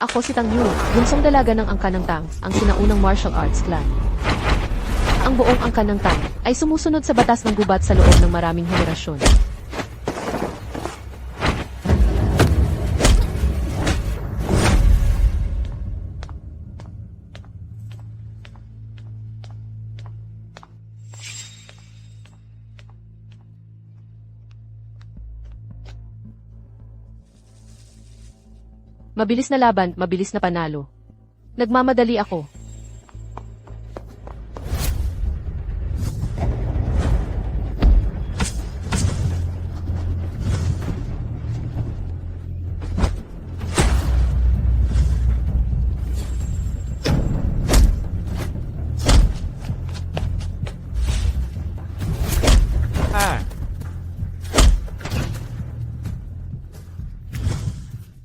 Ako si Tang Yu, bunsong dalaga ng Angka ng Tang, ang sinaunang martial arts clan. Ang buong Angka ng Tang ay sumusunod sa batas ng gubat sa loob ng maraming henerasyon. Mabilis na laban, mabilis na panalo. Nagmamadali ako.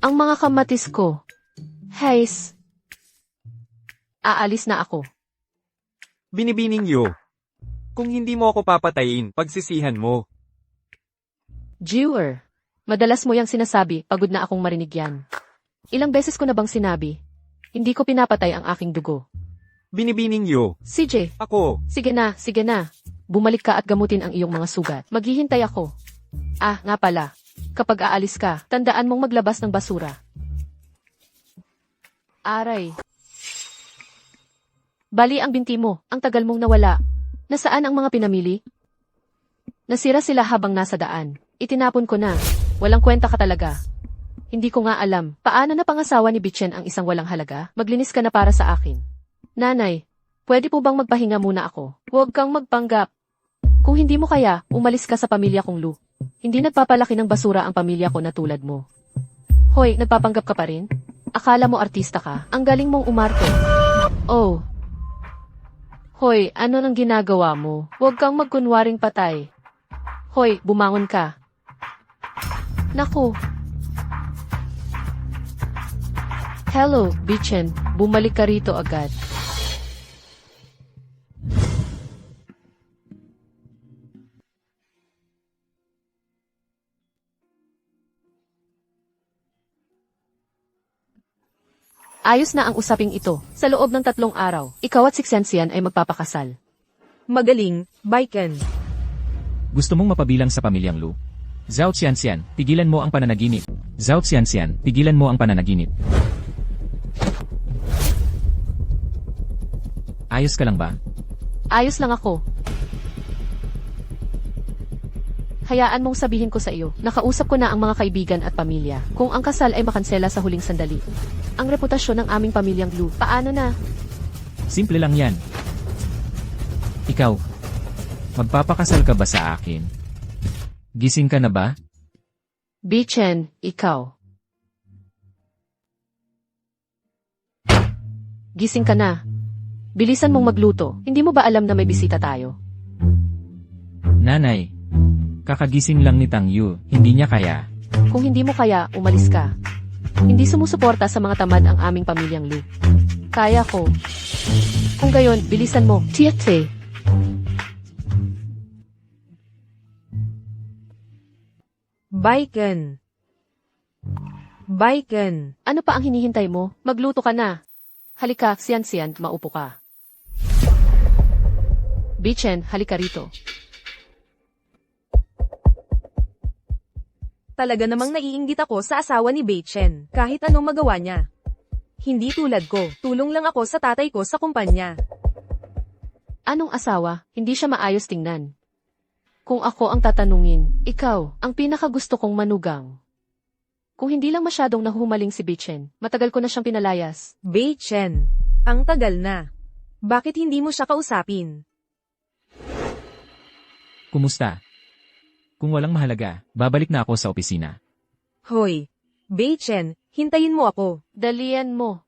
Ang mga kamatis ko. Heis. Aalis na ako. Binibining Yu. Kung hindi mo ako papatayin, pagsisihan mo. Jewer. Madalas mo yang sinasabi, pagod na akong marinig yan. Ilang beses ko na bang sinabi? Hindi ko pinapatay ang aking dugo. Binibining Yu. CJ. Ako. Sige na, sige na. Bumalik ka at gamutin ang iyong mga sugat. Maghihintay ako. Ah, nga pala. Kapag aalis ka, tandaan mong maglabas ng basura. Aray. Bali ang binti mo, ang tagal mong nawala. Nasaan ang mga pinamili? Nasira sila habang nasa daan. Itinapon ko na. Walang kwenta ka talaga. Hindi ko nga alam, paano na pangasawa ni Bichen ang isang walang halaga? Maglinis ka na para sa akin. Nanay, pwede po bang magpahinga muna ako? Huwag kang magpanggap. Kung hindi mo kaya, umalis ka sa pamilya kong Lu. Hindi nagpapalaki ng basura ang pamilya ko na tulad mo. Hoy, nagpapanggap ka pa rin? Akala mo artista ka? Ang galing mong umarte. Oh. Hoy, ano nang ginagawa mo? Huwag kang magkunwaring patay. Hoy, bumangon ka. Naku. Hello, Bichen. Bumalik ka rito agad. Ayos na ang usaping ito. Sa loob ng 3 araw, ikaw at si Xianxian ay magpapakasal. Magaling, Baiken. Gusto mong mapabilang sa pamilyang Lu? Zhao Xianxian, tigilan mo ang pananaginip. Zhao Xianxian, tigilan mo ang pananaginip. Ayos ka lang ba? Ayos lang ako. Hayaan mong sabihin ko sa iyo, nakausap ko na ang mga kaibigan at pamilya. Kung ang kasal ay makansela sa huling sandali. Ang reputasyon ng aming pamilyang Lu, paano na? Simple lang yan. Ikaw, magpapakasal ka ba sa akin? Gising ka na ba? Bichen, ikaw. Gising ka na. Bilisan mong magluto. Hindi mo ba alam na may bisita tayo? Nanay, kakagising lang ni Tang Yu, hindi niya kaya. Kung hindi mo kaya, umalis ka. Hindi sumusuporta sa mga tamad ang aming pamilyang Lu. Kaya ko. Kung gayon, bilisan mo. Tiete. Baiken. Baiken. Ano pa ang hinihintay mo? Magluto ka na. Halika, Xianxian, maupo ka. Bichen, halika rito. Talaga namang naiinggit ako sa asawa ni Baichen, kahit anong magawa niya. Hindi tulad ko, tulong lang ako sa tatay ko sa kumpanya. Anong asawa? Hindi siya maayos tingnan. Kung ako ang tatanungin, ikaw, ang pinakagusto kong manugang. Kung hindi lang masyadong nahuhumaling si Bichen, matagal ko na siyang pinalayas. Baichen, ang tagal na. Bakit hindi mo siya kausapin? Kumusta? Kung walang mahalaga, babalik na ako sa opisina. Hoy, Baichen, hintayin mo ako. Dalian mo.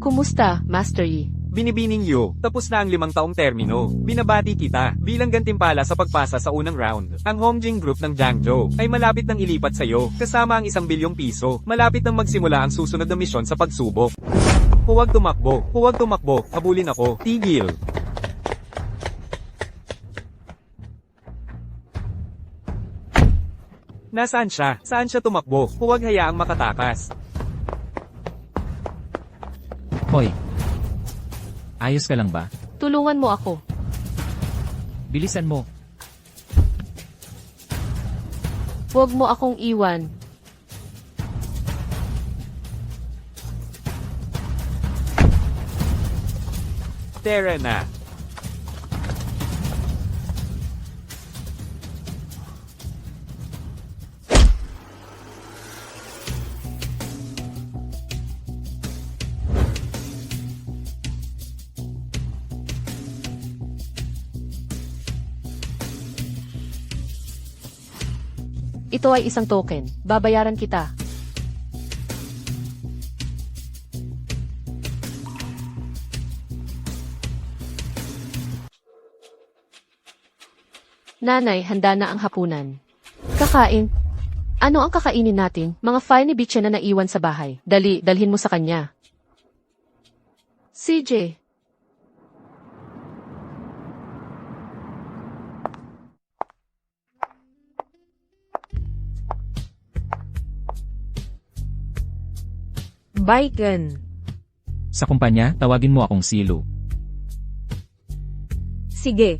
Kumusta, Master Yi? Binibining Yu, tapos na ang 5 taong termino. Binabati kita, bilang gantimpala sa pagpasa sa unang round. Ang Hongjing Group ng Jiangzhou ay malapit nang ilipat sa iyo, kasama ang 1 bilyong piso. Malapit nang magsimula ang susunod na misyon sa pagsubok. Huwag tumakbo, habulin ako, tigil. Nasaan siya? Saan siya tumakbo? Huwag hayaang makatakas. Hoy! Ayos ka lang ba? Tulungan mo ako. Bilisan mo. Huwag mo akong iwan. Tara na. Ito ay isang token. Babayaran kita. Nanay, handa na ang hapunan. Kakain. Ano ang kakainin natin? Mga file ni Bitchen na naiwan sa bahay. Dali, dalhin mo sa kanya. CJ. Baiken. Sa kumpanya, tawagin mo akong Silu. Sige,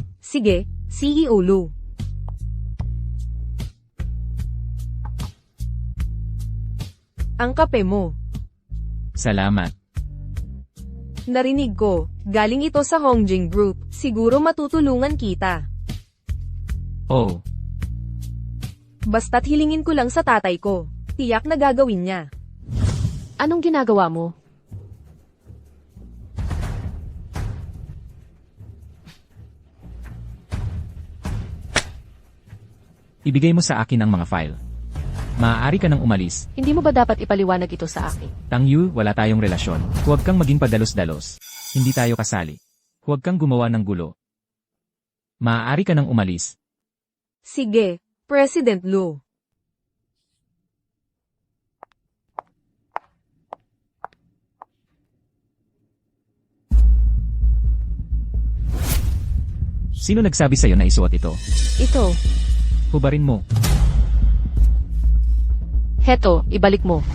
CEO Lu. Ang kape mo. Salamat. Narinig ko, galing ito sa Hongjing Group. Siguro matutulungan kita. Oh, Basta't hilingin ko lang sa tatay ko. Tiyak na gagawin niya. Anong ginagawa mo? ibigay mo sa akin ang mga file. Maaari ka nang umalis. Hindi mo ba dapat ipaliwanag ito sa akin? Tang Yu, wala tayong relasyon. Huwag kang maging padalos-dalos. Hindi tayo kasali. Huwag kang gumawa ng gulo. Maaari ka nang umalis. Sige, President Lu. Sino nagsabi sa'yo na isuot ito? Ito. Hubarin mo. Heto, ibalik mo.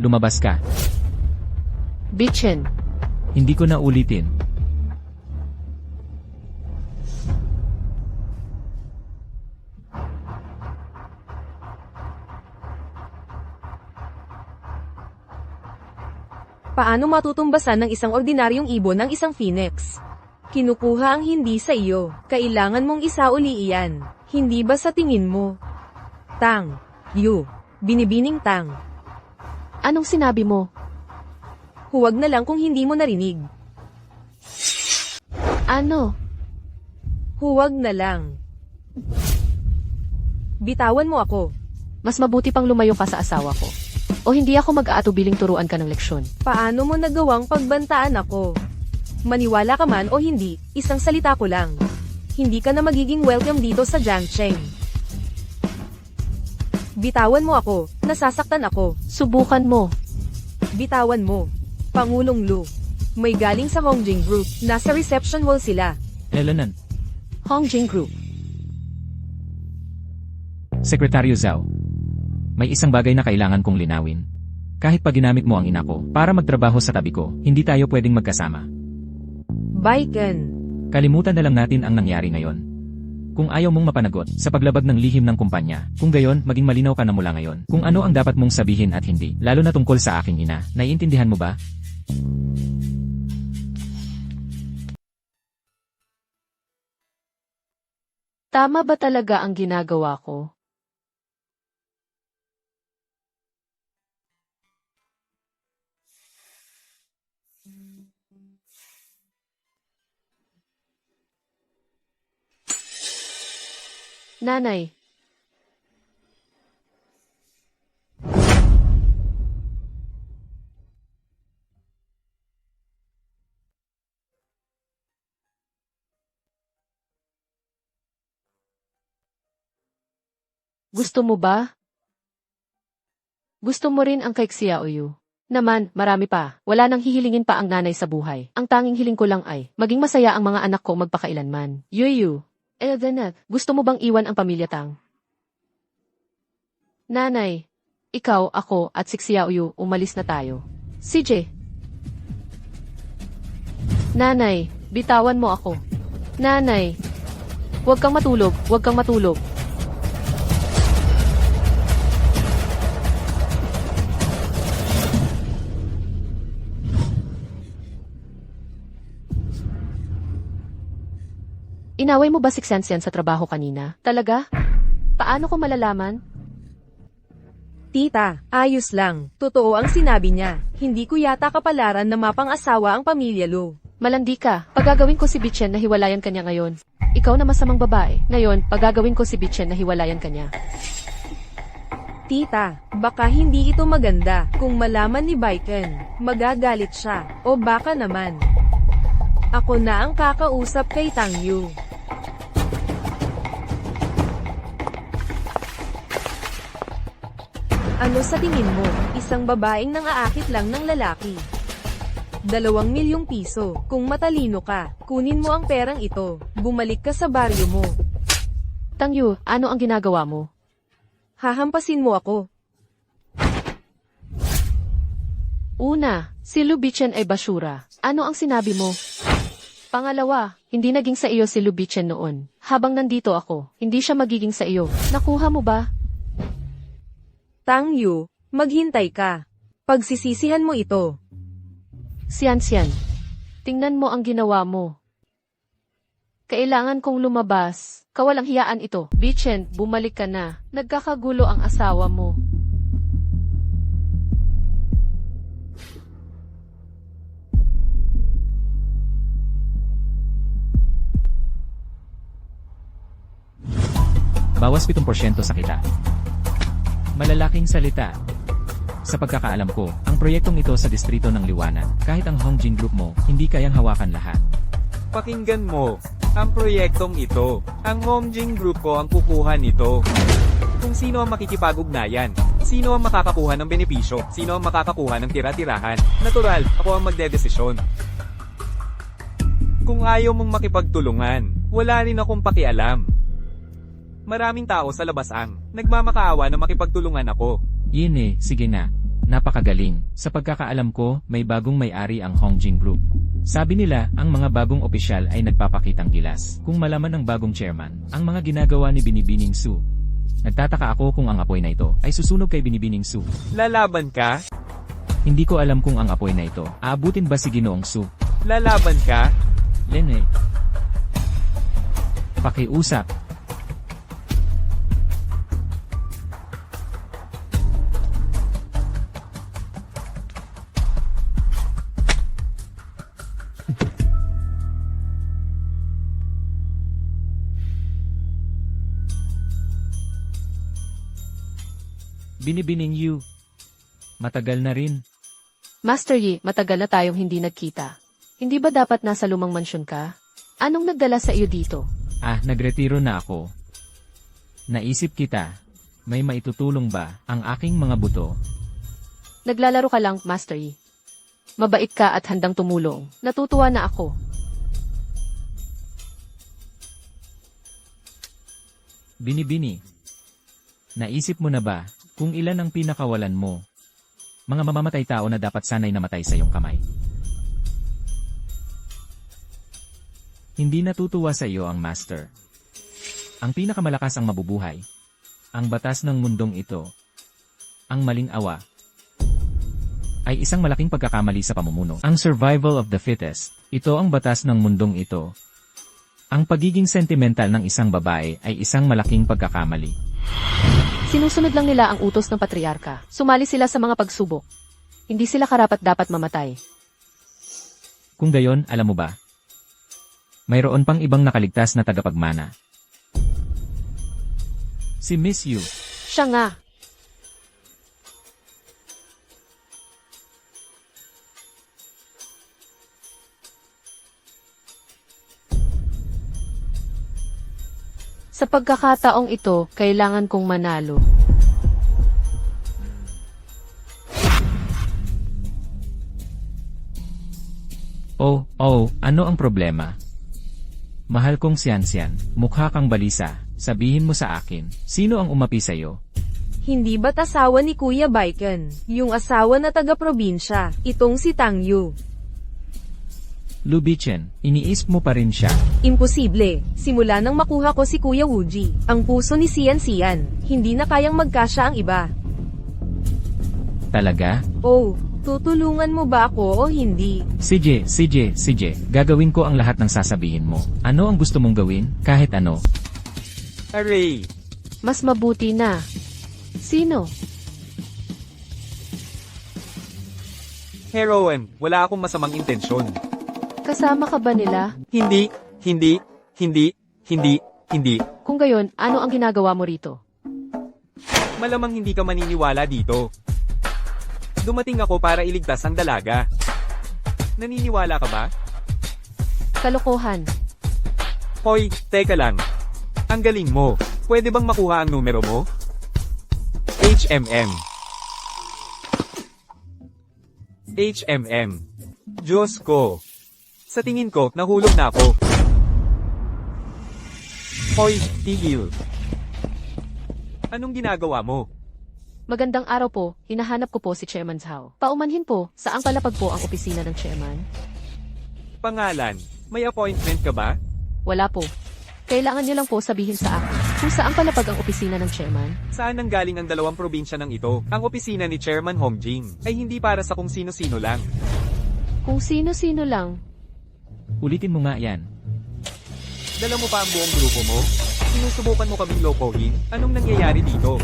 Lumabas ka. Bitchen. Hindi ko na ulitin. Paano matutumbasan ng isang ordinaryong ibon ng isang phoenix? Kinukuha ang hindi sa iyo. Kailangan mong isauli iyan. Hindi ba sa tingin mo? Tang. Yu. Binibining Tang. Anong sinabi mo? Huwag na lang kung hindi mo narinig. Ano? Huwag na lang. Bitawan mo ako. Mas mabuti pang lumayo ka sa asawa ko. O hindi ako mag-aatubiling turuan ka ng leksyon. Paano mo nagawang pagbantaan ako? Maniwala ka man o hindi, isang salita ko lang. Hindi ka na magiging welcome dito sa Jiangcheng. Bitawan mo ako, nasasaktan ako. Subukan mo. Bitawan mo. Pangulong Lu. May galing sa Hongjing Group, nasa reception hall sila. Elanan. Hongjing Group. Sekretaryo Zhao. May isang bagay na kailangan kong linawin. Kahit pa ginamit mo ang ina ko para magtrabaho sa tabi ko, hindi tayo pwedeng magkasama. Baiken. Kalimutan na lang natin ang nangyari ngayon. Kung ayaw mong mapanagot sa paglabag ng lihim ng kumpanya, kung gayon, maging malinaw ka na mula ngayon kung ano ang dapat mong sabihin at hindi, lalo na tungkol sa aking ina. Naiintindihan mo ba? Tama ba talaga ang ginagawa ko? Nanay. Gusto mo ba? Gusto mo rin ang cake Xiaoyu? Naman, marami pa. Wala nang hihilingin pa ang nanay sa buhay. Ang tanging hiling ko lang ay, maging masaya ang mga anak ko magpakailanman. Yuyu. Eldenet, gusto mo bang iwan ang pamilya Tang? Nanay. Ikaw, ako, at si Xiaoyu, umalis na tayo. CJ. Nanay, bitawan mo ako. Nanay. Huwag kang matulog, huwag kang matulog. Inaway mo ba si Xianxian sa trabaho kanina? Talaga? Paano ko malalaman? Tita, ayos lang. Totoo ang sinabi niya. Hindi ko yata kapalaran na mapang-asawa ang pamilya Lu. Malandi ka. Pagagawin ko si Bichen na hiwalayan kanya ngayon. Ikaw na masamang babae. Ngayon, pagagawin ko si Bichen na hiwalayan kanya. Tita, baka hindi ito maganda. Kung malaman ni Baiken, magagalit siya. O baka naman, ako na ang kakausap kay Tang Yu. Ano sa tingin mo, isang babaeng nang-aakit lang ng lalaki? 2 milyong piso. Kung matalino ka, kunin mo ang perang ito. Bumalik ka sa baryo mo. Tang Yu, ano ang ginagawa mo? Hahampasin mo ako. Una, si Lu Bichen ay basura. Ano ang sinabi mo? Pangalawa, hindi naging sa iyo si Lu Bichen noon. Habang nandito ako, hindi siya magiging sa iyo. Nakuha mo ba? Tang Yu, maghintay ka. Pagsisisihan mo ito. Xianxian, tingnan mo ang ginawa mo. Kailangan kong lumabas. Kawalang hiyaan ito. Bichen, bumalik ka na. Nagkakagulo ang asawa mo. Bawas 7% sa kita. Malalaking salita. Sa pagkakaalam ko, ang proyektong ito sa distrito ng Liwanag, kahit ang Hongjin Group mo, hindi kayang hawakan lahat. Pakinggan mo. Ang proyektong ito. Ang Hongjin Group ko ang kukuha nito. Kung sino ang makikipag-ugnayan, sino ang makakakuha ng benepisyo, sino ang makakakuha ng tira-tirahan, natural, ako ang magdedesisyon. Kung ayaw mong makipagtulungan, wala rin akong pakialam. Maraming tao sa labas ang nagmamakaawa na makipagtulungan ako. Yun eh, sige na. Napakagaling. Sa pagkakaalam ko, may bagong may-ari ang Hongjin Group. Sabi nila, ang mga bagong opisyal ay nagpapakitang gilas. Kung malaman ng bagong chairman, ang mga ginagawa ni Binibining Su. Nagtataka ako kung ang apoy na ito ay susunog kay Binibining Su. Lalaban ka? Hindi ko alam kung ang apoy na ito, aabutin ba si Ginoong Su? Lalaban ka? Lene. Pakiusap. Binibining Yu. Matagal na rin. Master Yi, matagal na tayong hindi nagkita. Hindi ba dapat nasa lumang mansyon ka? Anong nagdala sa iyo dito? Nagretiro na ako. Naisip kita, may maitutulong ba ang aking mga buto? Naglalaro ka lang, Master Yi. Mabait ka at handang tumulong. Natutuwa na ako. Binibini. Naisip mo na ba kung ilan ang pinakawalan mo? Mga mamamatay tao na dapat sanay namatay sa iyong kamay. Hindi natutuwa sa iyo ang Master. Ang pinakamalakas ang mabubuhay. Ang batas ng mundong ito. Ang maling awa. Ay isang malaking pagkakamali sa pamumuno. Ang survival of the fittest. Ito ang batas ng mundong ito. Ang pagiging sentimental ng isang babae ay isang malaking pagkakamali. Sinusunod lang nila ang utos ng patriarka. Sumali sila sa mga pagsubok. Hindi sila karapat-dapat mamatay. Kung gayon, alam mo ba? Mayroon pang ibang nakaligtas na tagapagmana. Si Miss Yu. Siya nga. Sa pagkakataong ito, kailangan kong manalo. Oh, ano ang problema? Mahal kong Sian, mukha kang balisa. Sabihin mo sa akin, sino ang umapi sa'yo? Hindi ba't asawa ni Kuya Baiken? Yung asawa na taga-probinsya, itong si Tang Yu. Lubichen, iniisip mo pa rin siya. Imposible. Simula nang makuha ko si Kuya Wuji, ang puso ni Sian, hindi na kayang magkasya ang iba. Talaga? Oh, tutulungan mo ba ako o hindi? CJ, gagawin ko ang lahat ng sasabihin mo. Ano ang gusto mong gawin? Kahit ano. Aray! Mas mabuti na. Sino? Heroine, wala akong masamang intensyon. Kasama ka ba nila? Hindi. Kung gayon, ano ang ginagawa mo rito? Malamang hindi ka maniniwala dito. Dumating ako para iligtas ang dalaga. Naniniwala ka ba? Kalokohan. Hoy, teka lang. Ang galing mo. Pwede bang makuha ang numero mo? HMM. Diyos ko. Sa tingin ko, nahulog na ako. Hoy, tigil. Anong ginagawa mo? Magandang araw po, hinahanap ko po si Chairman Zhao. Paumanhin po, saan palapag po ang opisina ng chairman? Pangalan, may appointment ka ba? Wala po. Kailangan niyo lang po sabihin sa akin kung saan palapag ang opisina ng chairman. Saan nanggaling ang dalawang probinsya ng ito? Ang opisina ni Chairman Hong Jing ay hindi para sa kung sino-sino lang. Kung sino-sino lang. Ulitin mo nga yan. Dala mo pa ang buong grupo mo? Sinusubukan mo kaming lokohin? Anong nangyayari dito?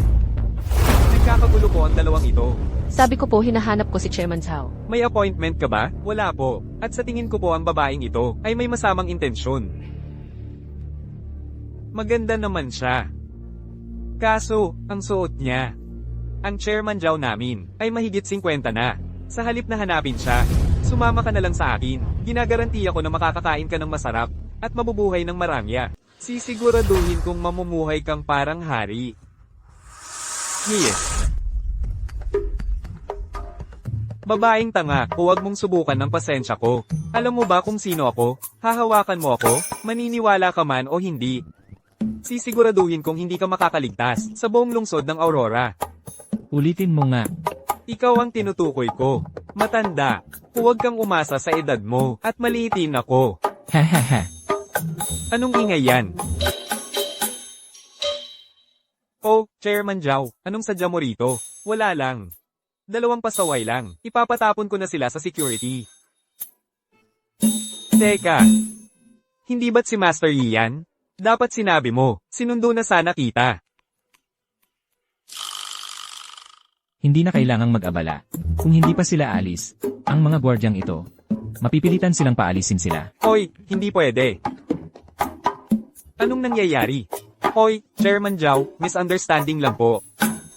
Nagkakagulo po ang dalawang ito. Sabi ko po hinahanap ko si Chairman Zhao. May appointment ka ba? Wala po. At sa tingin ko po ang babaeng ito ay may masamang intensyon. Maganda naman siya. Kaso, ang suot niya. Ang chairman Zhao namin ay mahigit 50 na. Sa halip na hanapin siya, sumama ka na lang sa akin. Ginagarantiya ko na makakakain ka ng masarap at mabubuhay ng marangya. Sisiguraduhin kong mamumuhay kang parang hari. Yes. Babaeng tanga, huwag mong subukan ng pasensya ko. Alam mo ba kung sino ako? Hahawakan mo ako? Maniniwala ka man o hindi? Sisiguraduhin kong hindi ka makakaligtas sa buong lungsod ng Aurora. Ulitin mo nga. Ikaw ang tinutukoy ko. Matanda, huwag kang umasa sa edad mo at maliitin ako. Hahaha. Anong ingay yan? Oh, Chairman Zhao, anong sadya mo rito? Wala lang. 2 pasaway lang. Ipapatapon ko na sila sa security. Teka. Hindi ba't si Master Yi yan? Dapat sinabi mo, sinundo na sana kita. Hindi na kailangang mag-abala. Kung hindi pa sila alis, ang mga gwardyang ito, mapipilitan silang paalisin sila. Hoy, hindi pwede. Anong nangyayari? Hoy, Chairman Zhao, misunderstanding lang po.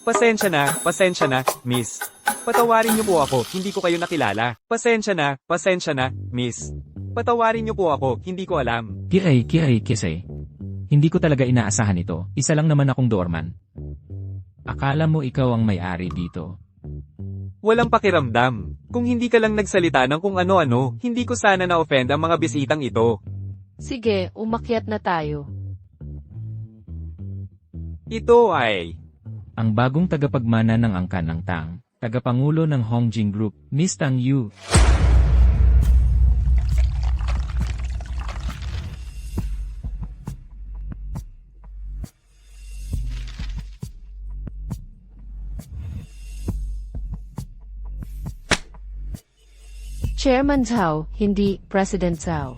Pasensya na, miss. Patawarin niyo po ako, hindi ko kayo nakilala. Pasensya na, miss. Patawarin niyo po ako, hindi ko alam. Kiray, kisay. Hindi ko talaga inaasahan ito. Isa lang naman akong doorman. Akala mo ikaw ang may-ari dito. Walang pakiramdam. Kung hindi ka lang nagsalita ng kung ano-ano, hindi ko sana na-offend ang mga bisitang ito. Sige, umakyat na tayo. Ito ay... Ang bagong tagapagmana ng angkan ng Tang, tagapangulo ng Hongjing Group, Miss Tang Yu. Chairman Zhao, hindi President Zhao.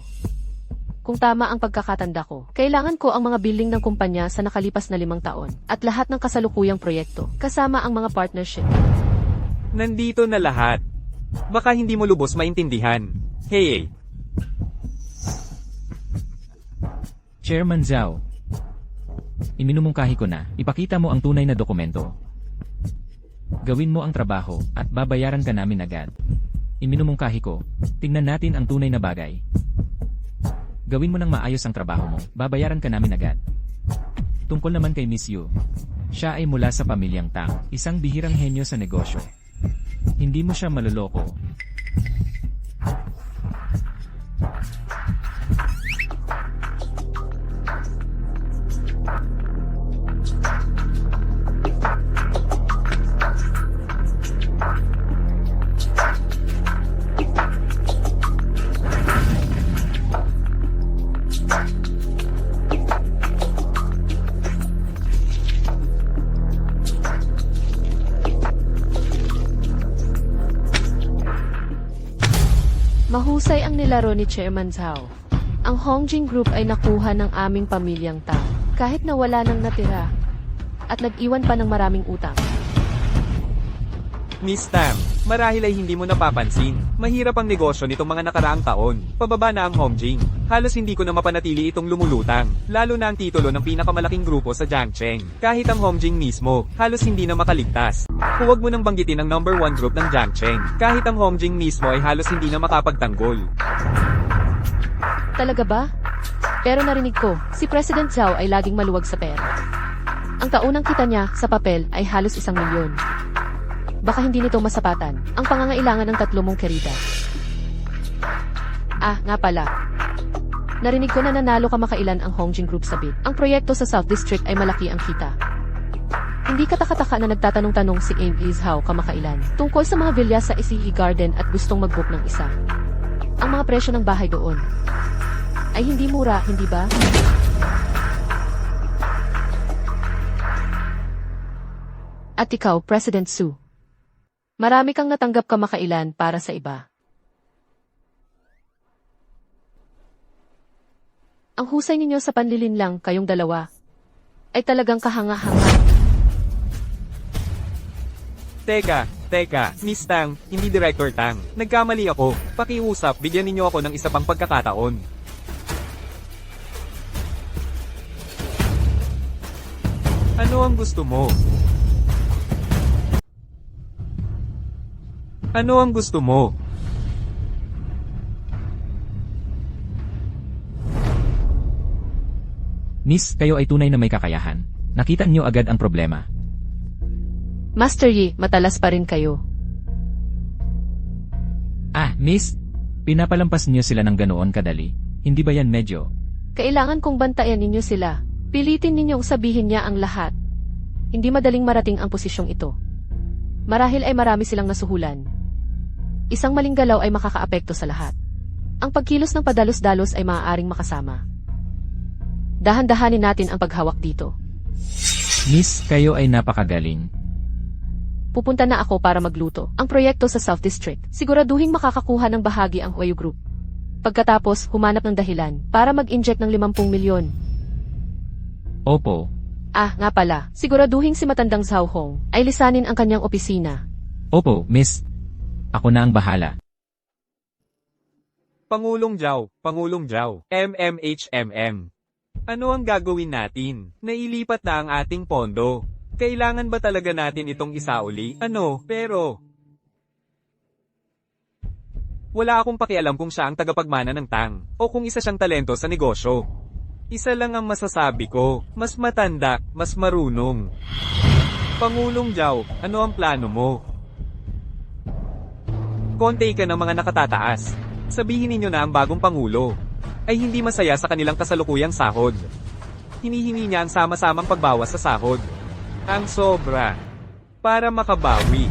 Kung tama ang pagkakatanda ko, kailangan ko ang mga billing ng kumpanya sa nakalipas na 5 taon at lahat ng kasalukuyang proyekto, kasama ang mga partnership. Nandito na lahat. Baka hindi mo lubos maintindihan. Hey. Chairman Zhao. Iminumungkahi ko na, ipakita mo ang tunay na dokumento. Gawin mo ang trabaho, at babayaran ka namin agad. Iminumungkahi ko, tingnan natin ang tunay na bagay. Gawin mo ng maayos ang trabaho mo, babayaran ka namin agad. Tungkol naman kay Miss Yu. Siya ay mula sa pamilyang Tang, isang bihirang henyo sa negosyo. Hindi mo siya maloloko. Mahusay ang nilaro ni Chairman Zhao. Ang Hongjing Group ay nakuha ng aming pamilyang Tang, kahit na wala nang natira. At nag-iwan pa ng maraming utang. Miss Tang, marahil ay hindi mo napapansin. Mahirap ang negosyo nitong mga nakaraang taon. Pababa na ang Hongjing. Halos hindi ko na mapanatili itong lumulutang. Lalo na ang titulo ng pinakamalaking grupo sa Jiangcheng. Kahit ang Hongjing mismo, halos hindi na makaligtas. Huwag mo nang banggitin ang number 1 group ng Jiangcheng. Kahit ang Hongjing mismo ay halos hindi na makapagtanggol. Talaga ba? Pero narinig ko, si President Zhao ay laging maluwag sa pera. Ang taunang kita niya sa papel ay halos 1 milyon. Baka hindi nito masapatan ang pangangailangan ng 3 mong kerida. Ah, nga pala. Narinig ko na nanalo kamakailan ang Hongjing Group sa bid. Ang proyekto sa South District ay malaki ang kita. Hindi katakataka na nagtatanong-tanong si Amy Zhao kamakailan tungkol sa mga villa sa Isihi Garden at gustong mag-book ng isa. Ang mga presyo ng bahay doon ay hindi mura, hindi ba? At ikaw, President Su. Marami kang natanggap kamakailan para sa iba. Ang husay ninyo sa panlilin lang kayong dalawa ay talagang kahanga-hanga. Teka, Miss Tang, hindi Director Tang. Nagkamali ako. Pakiusap, bigyan ninyo ako ng isa pang pagkakataon. Ano ang gusto mo? Ano ang gusto mo? Miss, kayo ay tunay na may kakayahan. Nakita niyo agad ang problema. Master Yi, matalas pa rin kayo. Ah, Miss, pinapalampas niyo sila ng ganoon kadali. Hindi ba yan medyo? Kailangan kong bantayan ninyo sila. Pilitin ninyong sabihin niya ang lahat. Hindi madaling marating ang posisyong ito. Marahil ay marami silang nasuhulan. Isang maling galaw ay makakaapekto sa lahat. Ang pagkilos ng padalos-dalos ay maaaring makasama. Dahan-dahanin natin ang paghawak dito. Miss, kayo ay napakagaling. Pupunta na ako para magluto. Ang proyekto sa South District, siguraduhin makakakuha ng bahagi ang Huayu Group. Pagkatapos, humanap ng dahilan para mag-inject ng 50 milyon. Opo. Ah, nga pala, siguraduhin si matandang Zhao Hong ay lisanin ang kanyang opisina. Opo, Miss. Ako na ang bahala. Pangulong Zhao, MMHMM. Ano ang gagawin natin? Nailipat na ang ating pondo. Kailangan ba talaga natin itong isauli? Pero... Wala akong pakialam kung siya ang tagapagmana ng Tang, o kung isa siyang talento sa negosyo. Isa lang ang masasabi ko, mas matanda, mas marunong. Pangulong Zhao, ano ang plano mo? Konti ka ng mga nakatataas. Sabihin ninyo na ang bagong pangulo ay hindi masaya sa kanilang kasalukuyang sahod. Hinihingi niya ang sama-samang pagbawas sa sahod. Ang sobra. Para makabawi.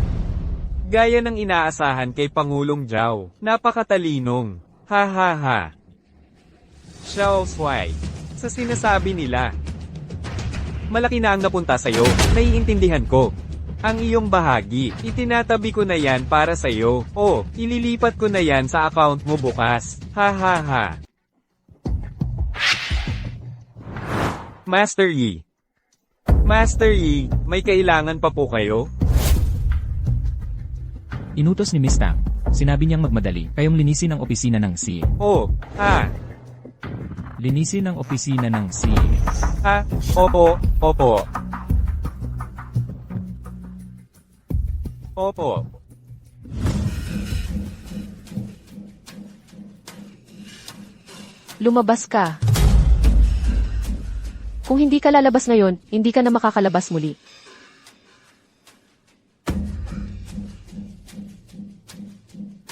Gaya ng inaasahan kay Pangulong Zhao. Napakatalinong. Ha ha ha. Xiao Shuai. Sa sinasabi nila. Malaki na ang napunta sa'yo. Naiintindihan ko. Ang iyong bahagi, itinatabi ko na yan para sa'yo. O, ililipat ko na yan sa account mo bukas. Ha ha ha. Master Yi. Master Yi, may kailangan pa po kayo? Inutos ni Miss Tang. Sinabi niyang magmadali, kayong linisin ang opisina ng CEO. Oh, ha. Linisin ang opisina ng C. Opo. Opo. Lumabas ka. Kung hindi ka lalabas ngayon, hindi ka na makakalabas muli.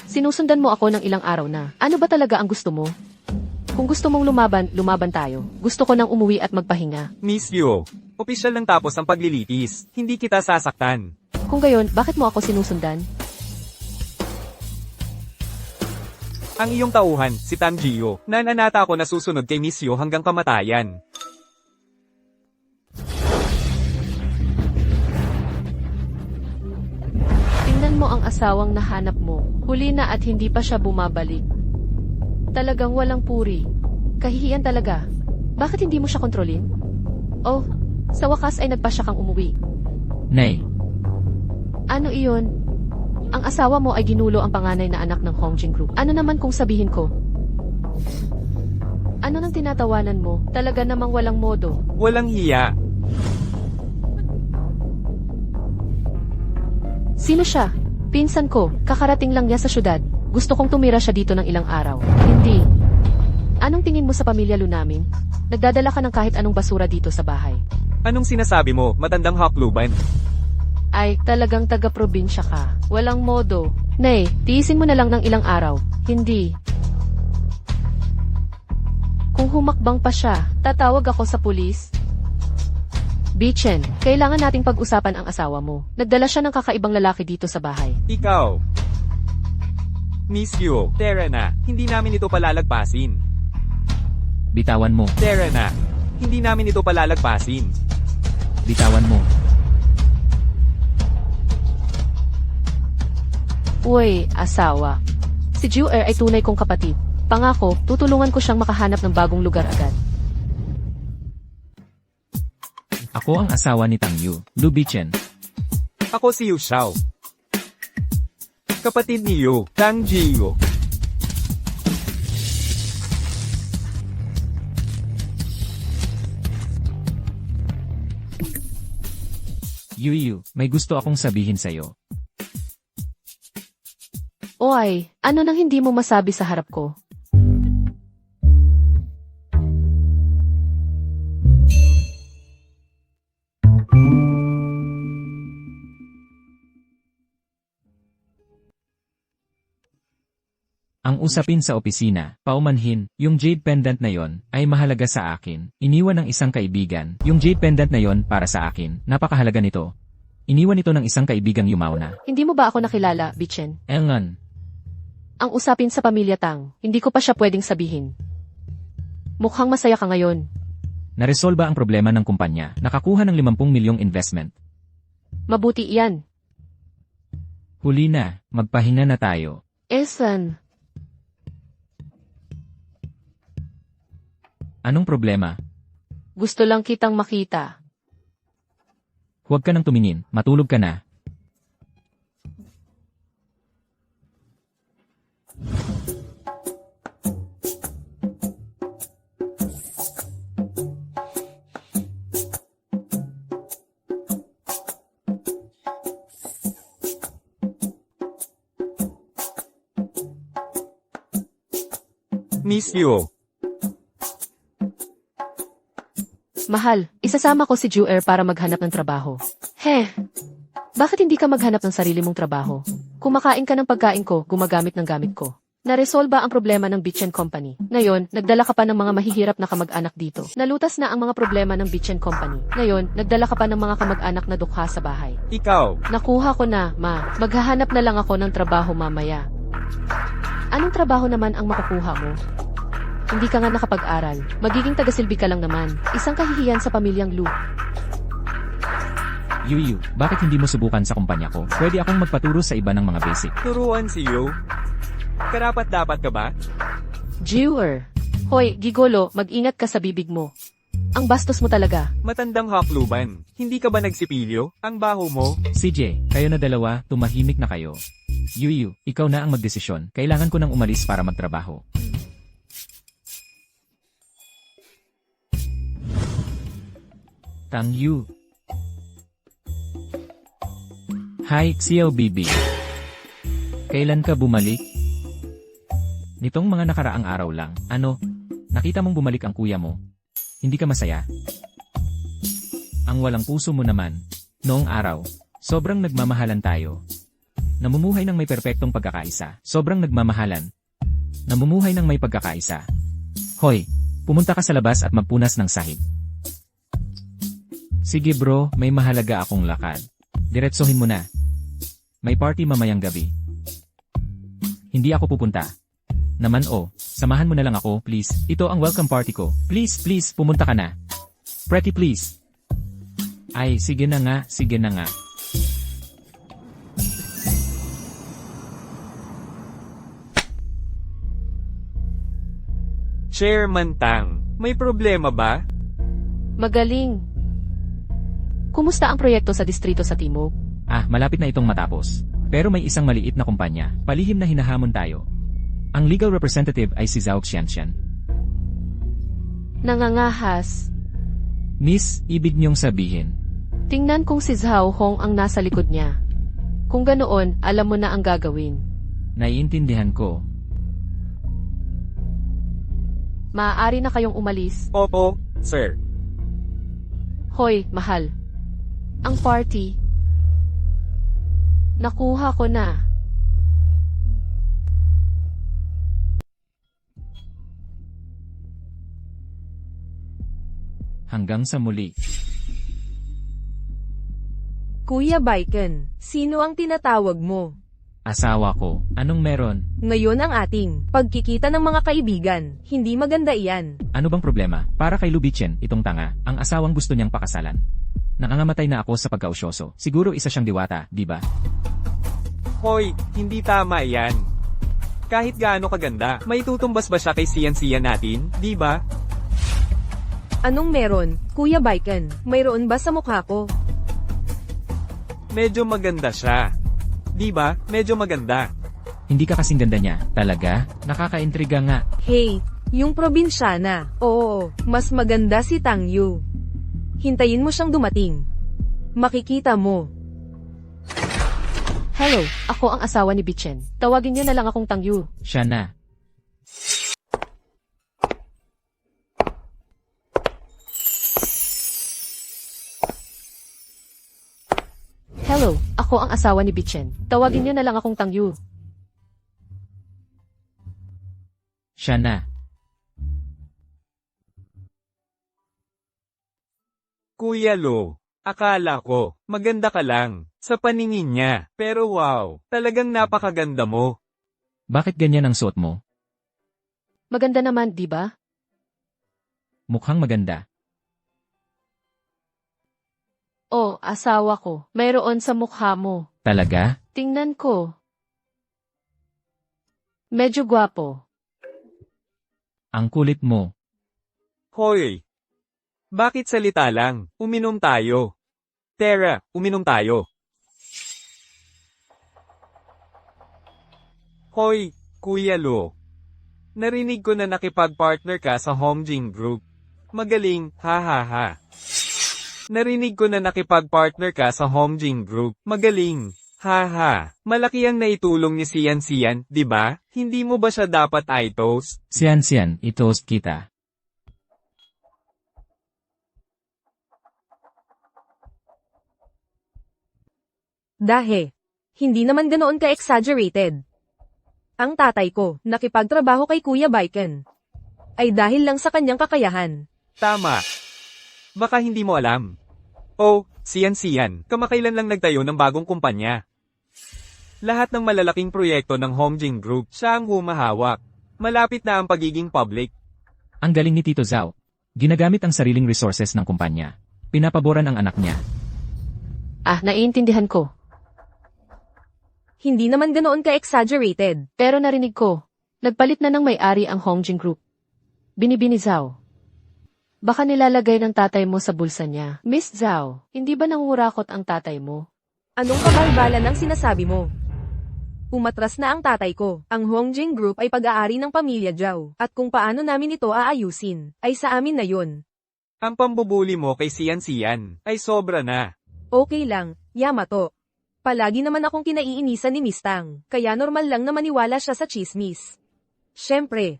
Sinusundan mo ako ng ilang araw na. Ano ba talaga ang gusto mo? Kung gusto mong lumaban, lumaban tayo. Gusto ko nang umuwi at magpahinga. Miss Yu, opisyal lang tapos ang paglilitis. Hindi kita sasaktan. Kung gayon, bakit mo ako sinusundan? Ang iyong tauhan, si Tang Jiyo, nananata ako na susunod kay Miss Yu hanggang kamatayan. Tingnan mo ang asawang nahanap mo. Huli na at hindi pa siya bumabalik. Talagang walang puri. Kahihiyan talaga. Bakit hindi mo siya kontrolin? Oh, sa wakas ay nagpasya kang umuwi. Nay, Ano iyon? Ang asawa mo ay ginulo ang panganay na anak ng Hongjing Group. Ano naman kung sabihin ko? Ano nang tinatawanan mo? Talaga namang walang modo. Walang hiya. Sino siya? Pinsan ko, kakarating lang niya sa syudad. Gusto kong tumira siya dito ng ilang araw. Hindi. Anong tingin mo sa pamilya Lunaming? Nagdadala ka ng kahit anong basura dito sa bahay. Anong sinasabi mo, matandang hakluban? Ay, talagang taga-probinsya ka. Walang modo. Nay, tiisin mo na lang ng ilang araw. Hindi. Kung humakbang pa siya, tatawag ako sa pulis. Bichen, kailangan nating pag-usapan ang asawa mo. Nagdala siya ng kakaibang lalaki dito sa bahay. Ikaw. Miss Yu, Tara na, hindi namin ito palalagpasin. bitawan mo. Tara na, hindi namin ito palalagpasin. Bitawan mo. Uy, asawa. Si Ju-er ay tunay kong kapatid. Pangako, tutulungan ko siyang makahanap ng bagong lugar agad. Ako ang asawa ni Tang Yu, Lu Bichen. Ako si Yu Xiao. Kapatid ni Yu, Tang Jiyo. Yu, may gusto akong sabihin sa'yo. Oy, ano nang hindi mo masabi sa harap ko? Ang usapin sa opisina, paumanhin, yung jade pendant na yon ay mahalaga sa akin. Iniwan ng isang kaibigan, yung jade pendant na yon para sa akin, napakahalaga nito. Iniwan ito ng isang kaibigang yumaw na. Hindi mo ba ako nakilala, Bichen? Engan, Ang usapin sa pamilya Tang, hindi ko pa siya pwedeng sabihin. Mukhang masaya ka ngayon. naresolba ang problema ng kumpanya, nakakuha ng 50 milyong investment. Mabuti iyan. Huli na, magpahinga na tayo. Esan, Anong problema? gusto lang kitang makita. Huwag ka nang tumingin, matulog ka na. Miss Yu. Mahal, isasama ko si Ju-er para maghanap ng trabaho. Bakit hindi ka maghanap ng sarili mong trabaho? Kumakain ka ng pagkain ko, gumagamit ng gamit ko. Naresolba ang problema ng Bichen Company. Ngayon, nagdala ka pa ng mga mahihirap na kamag-anak dito. Nalutas na ang mga problema ng Bichen Company. Ngayon, nagdala ka pa ng mga kamag-anak na dukha sa bahay. Ikaw. Nakuha ko na, ma. Maghahanap na lang ako ng trabaho mamaya. Anong trabaho naman ang makukuha mo? Hindi ka nga nakapag-aral. Magiging tagasilbi ka lang naman. Isang kahihiyan sa pamilyang Lu. Yu, bakit hindi mo subukan sa kumpanya ko? Pwede akong magpaturo sa iba ng mga basic. Turuan si Yu. Karapat dapat ka ba? Jewer. Hoy, gigolo, mag-ingat ka sa bibig mo. Ang bastos mo talaga. Matandang hakluban. Hindi ka ba nagsipilyo? Ang baho mo? CJ, kayo na dalawa, tumahimik na kayo. Yu, ikaw na ang magdesisyon. Kailangan ko nang umalis para magtrabaho. Tang Yu. Hi, Xiao Bibi. Kailan ka bumalik? Nitong mga nakaraang araw lang. Ano? Nakita mong bumalik ang kuya mo? Hindi ka masaya? Ang walang puso mo naman. Noong araw, sobrang nagmamahalan tayo. Namumuhay ng may perpektong pagkakaisa. Sobrang nagmamahalan. Namumuhay ng may pagkakaisa. Hoy, pumunta ka sa labas at magpunas ng sahig. Sige bro, may mahalaga akong lakad. Diretsohin mo na. May party mamayang gabi. Hindi ako pupunta. Naman samahan mo na lang ako, please. Ito ang welcome party ko. Please, pumunta ka na. Pretty please. Ay, sige na nga. Chairman Tang, may problema ba? Magaling. Kumusta ang proyekto sa distrito sa Timog? Malapit na itong matapos. Pero may isang maliit na kumpanya. Palihim na hinahamon tayo. Ang legal representative ay si Zhao Xianxian. Nangangahas. Miss, ibig niyong sabihin. Tingnan kung si Zhao Hong ang nasa likod niya. Kung ganoon, alam mo na ang gagawin. Naiintindihan ko. Maaari na kayong umalis. Opo, sir. Hoy, mahal. Ang party. Nakuha ko na. Hanggang sa muli. Kuya Baiken, sino ang tinatawag mo? Asawa ko, anong meron? Ngayon ang ating pagkikita ng mga kaibigan, hindi maganda iyan. Ano bang problema? Para kay Lubitchen, itong tanga, ang asawang gusto niyang pakasalan. Nangangamatay na ako sa pagkausyoso. Siguro isa siyang diwata, di ba? Hoy, hindi tama yan. Kahit gaano kaganda, may tutumbas ba siya kay siyan-siyan natin, di ba? Anong meron, Kuya Baiken? Mayroon ba sa mukha ko? Medyo maganda siya. Di ba? Medyo maganda. Hindi ka kasing ganda niya, talaga? Nakakaintriga nga. Hey, yung probinsyana. Oo, mas maganda si Tang Yu. Hintayin mo siyang dumating. Makikita mo. Hello, ako ang asawa ni Bichen. Tawagin niyo na lang akong Tang Yu. Siya na. Hello, ako ang asawa ni Bichen. Tawagin niyo na lang akong Tang Yu. Siya na. Kuya Lo, akala ko, maganda ka lang, sa paningin niya. Pero wow, talagang napakaganda mo. Bakit ganyan ang suot mo? Maganda naman, di ba? Mukhang maganda. Oh, asawa ko. Mayroon sa mukha mo. Talaga? Tingnan ko. Medyo gwapo. Ang kulit mo. Hoy! Bakit salita lang? Uminom tayo. Tara, uminom tayo. Hoy, Kuya Lo. Narinig ko na nakipag-partner ka sa Hongjing Group. Magaling, ha ha ha. Narinig ko na nakipag-partner ka sa Hongjing Group. Magaling. Haha. Malaki ang naitulong ni Sian, di ba? Hindi mo ba siya dapat i-toast? Siyan, itoast kita. Dahe. Hindi naman ganoon ka-exaggerated. Ang tatay ko, nakipagtrabaho kay Kuya Baiken, ay dahil lang sa kanyang kakayahan. Tama. Baka hindi mo alam. Oh, Sian, kamakailan lang nagtayo ng bagong kumpanya. Lahat ng malalaking proyekto ng Hongjing Group, siya ang humahawak. Malapit na ang pagiging public. Ang galing ni Tito Zhao. Ginagamit ang sariling resources ng kumpanya. Pinapaboran ang anak niya. Naiintindihan ko. Hindi naman ganoon ka-exaggerated. Pero narinig ko, nagpalit na ng may-ari ang Hongjing Group. Binibini Zhao. Baka nilalagay ng tatay mo sa bulsa niya. Miss Zhao, hindi ba nangurakot ang tatay mo? Anong kabalbalan ang sinasabi mo? Umatras na ang tatay ko. Ang Hongjing Group ay pag-aari ng pamilya Zhao. At kung paano namin ito aayusin, ay sa amin na yun. Ang pambubuli mo kay Sian ay sobra na. Okay lang, Yamato. Palagi naman akong kinaiinisan ni Miss Tang, kaya normal lang na maniwala siya sa chismis. Siyempre.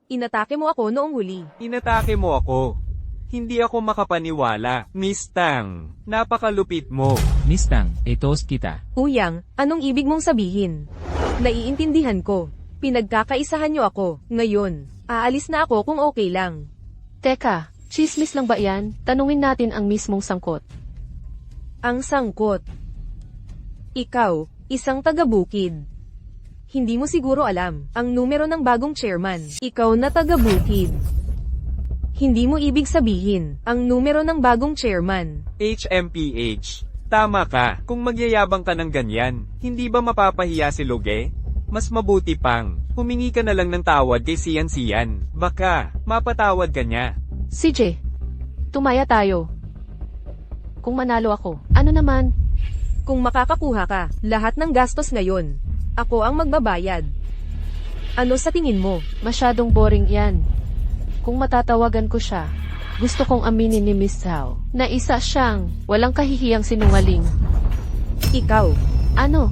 Inatake mo ako noong huli. Inatake mo ako. Hindi ako makapaniwala. Miss Tang, napakalupit mo. Miss Tang, toast kita. Uyang, anong ibig mong sabihin? Naiintindihan ko. Pinagkakaisahan niyo ako. Ngayon, aalis na ako kung okay lang. Teka, chismis lang ba yan? Tanungin natin ang mismong sangkot. Ang sangkot. Ikaw, isang taga-bukid. Hindi mo siguro alam ang numero ng bagong chairman. Ikaw na taga-bukid. Hindi mo ibig sabihin ang numero ng bagong chairman. HMPH. Tama ka. Kung magyayabang ka ng ganyan, hindi ba mapapahiya si Loge? Mas mabuti pang, humingi ka na lang ng tawad kay Sian. Baka, mapatawad ka niya. CJ, tumaya tayo. Kung manalo ako, ano naman? Kung makakakuha ka, lahat ng gastos ngayon, ako ang magbabayad. Ano sa tingin mo? Masyadong boring yan. Kung matatawagan ko siya, gusto kong aminin ni Miss Zhao na isa siyang walang kahihiyang sinungaling. Ikaw. Ano?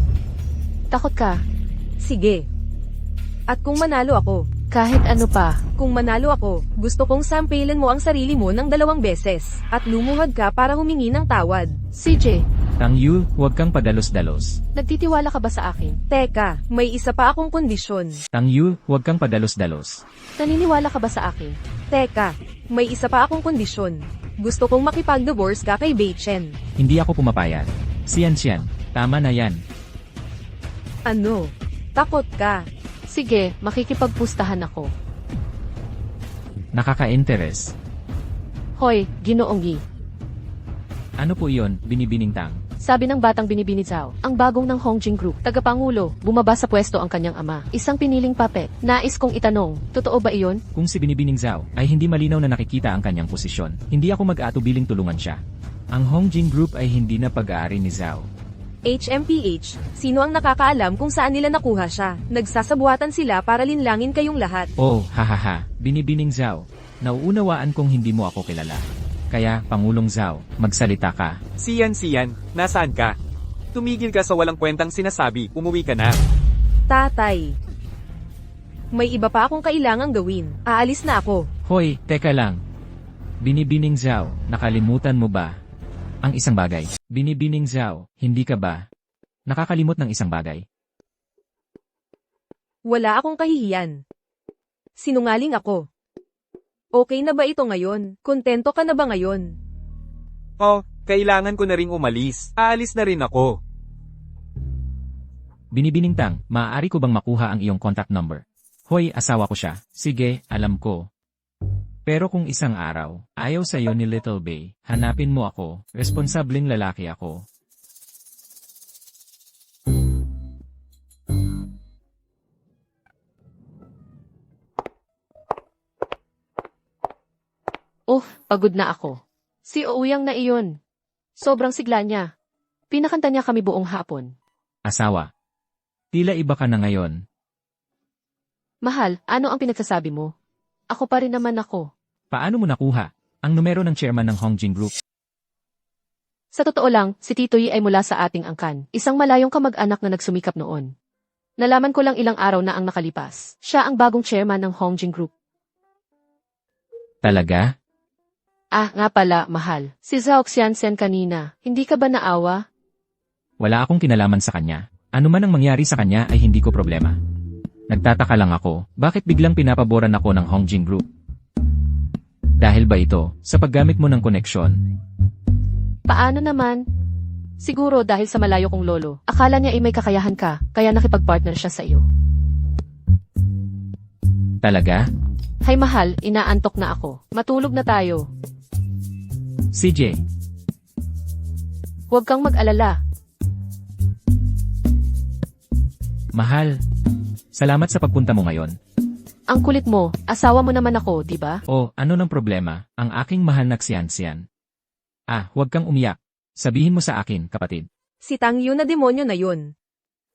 Takot ka? Sige. At kung manalo ako, Kahit ano pa. kung manalo ako, gusto kong sampilin mo ang sarili mo ng 2 beses, at lumuhad ka para humingi ng tawad. CJ, Tang Yu, huwag kang padalos-dalos. nagtitiwala ka ba sa akin? Teka, may isa pa akong kondisyon. Tang Yu, huwag kang padalos-dalos. Naniniwala ka ba sa akin? Teka, may isa pa akong kondisyon. Gusto kong makipag-divorce ka kay Beichen. Hindi ako pumapayag. Sian, tama na yan. Ano? Takot ka? Sige, makikipagpustahan ako. Nakaka-interes. Hoy, Ginoong Yi. Ano po iyon, binibining Tang? Sabi ng batang binibini Zhao, ang bagong ng Hongjing Group, tagapangulo, bumaba sa pwesto ang kanyang ama. Isang piniling papet. Nais kong itanong, totoo ba iyon? Kung si Binibining Zhao ay hindi malinaw na nakikita ang kanyang posisyon, hindi ako mag-aatubiling tulungan siya. Ang Hongjing Group ay hindi na pag-aari ni Zhao. HMPH, sino ang nakakaalam kung saan nila nakuha siya? Nagsasabuatan sila para linlangin kayong lahat. Oh, hahaha, Binibining Zhao. Nauunawaan kong hindi mo ako kilala. Kaya, Pangulong Zhao, magsalita ka. Sian, nasaan ka? Tumigil ka sa walang kwentang sinasabi, umuwi ka na. Tatay. May iba pa akong kailangang gawin. Aalis na ako. Hoy, teka lang. Binibining Zhao, nakalimutan mo ba ang isang bagay? Binibining Zhao, hindi ka ba nakakalimot ng isang bagay? Wala akong kahihiyan. Sinungaling ako. Okay na ba ito ngayon? Kontento ka na ba ngayon? Oh, kailangan ko na ring umalis. Aalis na rin ako. Binibining Tang, maaari ko bang makuha ang iyong contact number? Hoy, asawa ko siya. Sige, alam ko. Pero kung isang araw, ayaw sa'yo ni Little Bay, hanapin mo ako, responsableng lalaki ako. Pagod na ako. Si Ouyang na iyon. Sobrang sigla niya. Pinakanta niya kami buong hapon. Asawa. Tila iba ka na ngayon. Mahal, ano ang pinagsasabi mo? Ako pa rin naman ako. Paano mo nakuha ang numero ng chairman ng Hongjing Group? Sa totoo lang, si Tito Yi ay mula sa ating angkan. Isang malayong kamag-anak na nagsumikap noon. Nalaman ko lang ilang araw na ang nakalipas. Siya ang bagong chairman ng Hongjing Group. Talaga? Ah, nga pala, mahal. Si Zhao Xianzhen kanina. Hindi ka ba naawa? Wala akong kinalaman sa kanya. Ano man ang mangyari sa kanya ay hindi ko problema. Nagtataka lang ako, bakit biglang pinapaboran ako ng Hongjing Group? Dahil ba ito, sa paggamit mo ng koneksyon? Paano naman? Siguro dahil sa malayo kong lolo. Akala niya ay may kakayahan ka, kaya nakipag-partner siya sa iyo. Talaga? Hay mahal, inaantok na ako. Matulog na tayo. CJ, Huwag kang mag-alala. mahal. Salamat sa pagpunta mo ngayon. Ang kulit mo, asawa mo naman ako, di ba? Oh, ano ng problema? Ang aking mahal na Xian. Ah, huwag kang umiyak. Sabihin mo sa akin, kapatid. Si Tang Yu na demonyo na yun.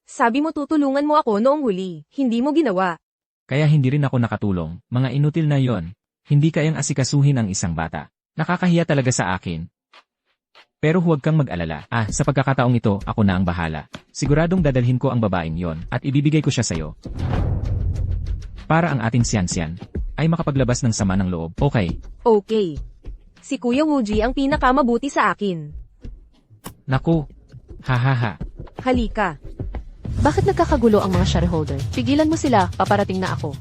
Sabi mo tutulungan mo ako noong huli, hindi mo ginawa. Kaya hindi rin ako nakatulong, mga inutil na yon. Hindi kayang asikasuhin ang isang bata. Nakakahiya talaga sa akin. Pero huwag kang mag-alala. Sa pagkakataong ito, ako na ang bahala. Siguradong dadalhin ko ang babaeng yon at ibibigay ko siya sa'yo. Para ang ating siyan-siyan ay makapaglabas ng sama ng loob. Okay. Okay. Si Kuya Wooji ang pinakamabuti sa akin. Naku. Hahaha. Halika. Bakit nagkakagulo ang mga shareholder? Pigilan mo sila, paparating na ako.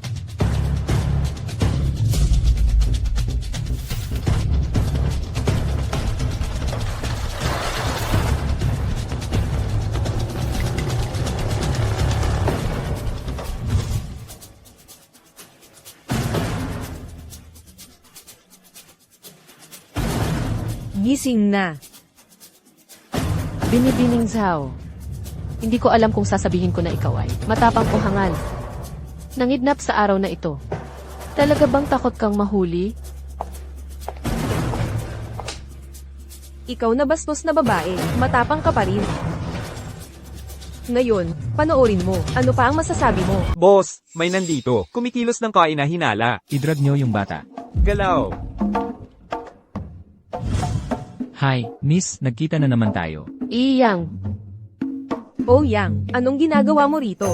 Gising na. Binibining Zhao. Hindi ko alam kung sasabihin ko na ikaw ay matapang o hangal. Nangidnap sa araw na ito. Talaga bang takot kang mahuli? Ikaw na bastos na babae, matapang ka pa rin. Ngayon, panoorin mo. Ano pa ang masasabi mo? Boss, may nandito. Kumikilos ng kain na hinala. I-drug nyo yung bata. Galaw. Hi, miss, nagkita na naman tayo. Iyang. Oh Yang, anong ginagawa mo rito?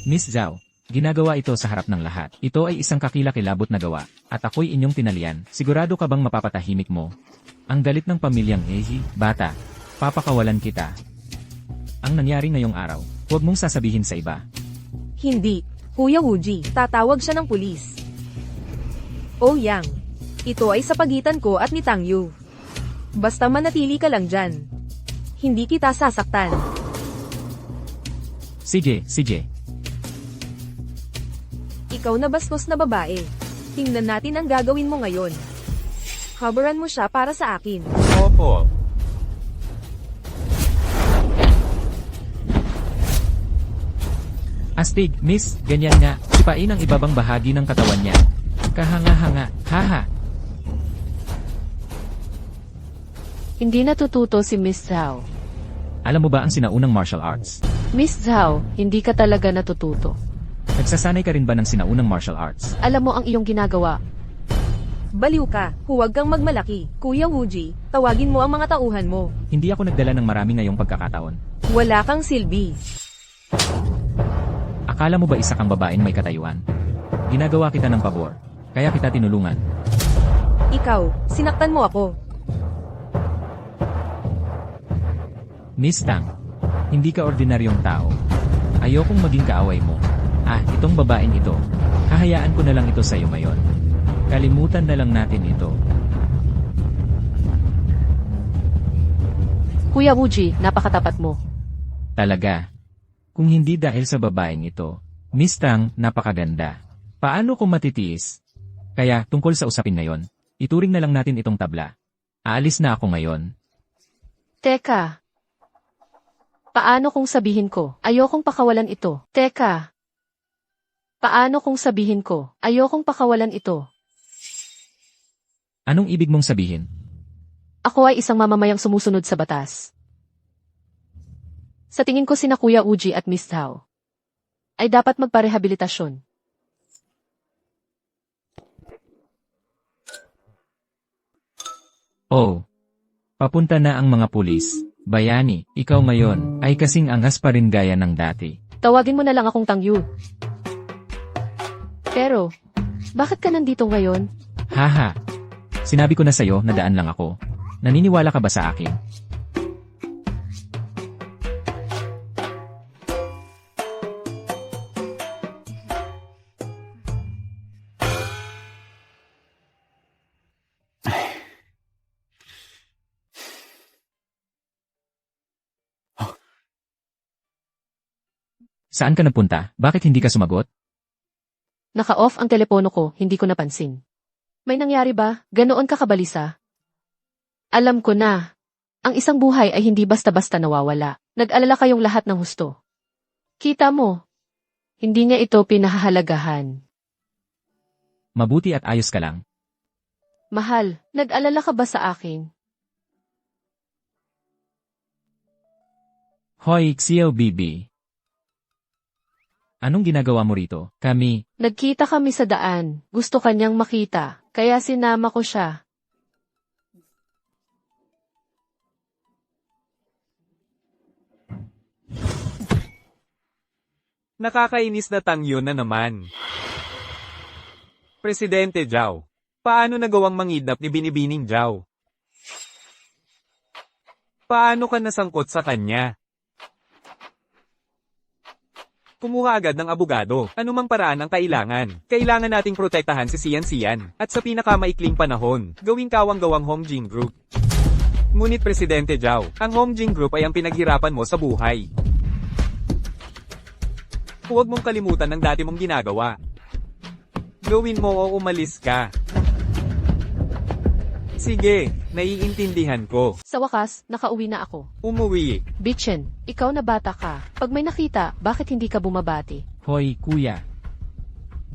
Miss Zhao, ginagawa ito sa harap ng lahat. Ito ay isang kakilakilabot na gawa, at ako'y inyong tinalian. Sigurado ka bang mapapatahimik mo? Ang galit ng pamilyang bata, papakawalan kita. Ang nangyari ngayong araw, huwag mong sasabihin sa iba. Hindi. Kuya Wooji, tatawag siya ng pulis. Oh Yang, ito ay sa pagitan ko at ni Tang Yu. Basta manatili ka lang dyan. Hindi kita sasaktan. Sige. Ikaw na bastos na babae. Tingnan natin ang gagawin mo ngayon. Habaran mo siya para sa akin. Opo. Astig, miss, ganyan nga, sipain ang ibabang bahagi ng katawan niya. Kahanga-hanga, haha. Hindi natututo si Miss Zhao. Alam mo ba ang sinaunang martial arts? Miss Zhao, hindi ka talaga natututo. Nagsasanay ka rin ba ng sinaunang martial arts? Alam mo ang iyong ginagawa. Baliw ka, huwag kang magmalaki. Kuya Wooji, tawagin mo ang mga tauhan mo. Hindi ako nagdala ng marami ngayong pagkakataon. Wala kang silbi. Akala mo ba isa kang babaeng may katayuan? Ginagawa kita ng pabor, kaya kita tinulungan. Ikaw, sinaktan mo ako. Miss Tang, hindi ka ordinaryong tao. Ayokong maging kaaway mo. Itong babaeng ito. Hahayaan ko na lang ito sa'yo ngayon. Kalimutan na lang natin ito. Kuya Wooji, napakatapat mo. Talaga. Kung hindi dahil sa babaeng ito, Miss Tang, napakaganda. Paano kung matitiis? Kaya, tungkol sa usapin ngayon, ituring na lang natin itong tabla. Aalis na ako ngayon. Teka. Paano kung sabihin ko, ayokong pakawalan ito? Teka. Paano kung sabihin ko, ayokong pakawalan ito? Anong ibig mong sabihin? Ako ay isang mamamayang sumusunod sa batas. Sa tingin ko sina Kuya Wooji at Miss Zhao ay dapat magparehabilitasyon. Oh. Papunta na ang mga pulis. Bayani, ikaw ngayon ay kasing angas pa rin gaya ng dati. Tawagin mo na lang akong Tang Yu. Pero, bakit ka nandito ngayon? Haha. Sinabi ko na sa'yo na daan lang ako. Naniniwala ka ba sa akin? Saan ka nagpunta? Bakit hindi ka sumagot? Naka-off ang telepono ko, hindi ko napansin. May nangyari ba? Ganoon ka kabalisa? Alam ko na. Ang isang buhay ay hindi basta-basta nawawala. Nag-alala kayong lahat ng husto. Kita mo. Hindi niya ito pinahahalagahan. Mabuti at ayos ka lang. Mahal, nag-alala ka ba sa akin? Hoy, Xiao Bibi. Anong ginagawa mo rito? Kami, Nagkita kami sa daan. Gusto kanyang makita. Kaya sinama ko siya. Nakakainis na tangyo na naman. Presidente Zhao. Paano nagawang mangidnap ni Binibining Zhao? Paano ka nasangkot sa kanya? Kumuha agad ng abogado. Anumang paraan ang kailangan. Kailangan nating protektahan si Sian Sian. At sa pinakamaikling panahon, gawing kawang-gawang Hongjing Group. Ngunit Presidente Zhao, ang Hongjing Group ay ang pinaghirapan mo sa buhay. Huwag mong kalimutan ang dati mong ginagawa. Gawin mo o umalis ka. Sige, naiintindihan ko. Sa wakas, nakauwi na ako. Umuwi. Bitchen, ikaw na bata ka. Pag may nakita, bakit hindi ka bumabati? Hoy, kuya.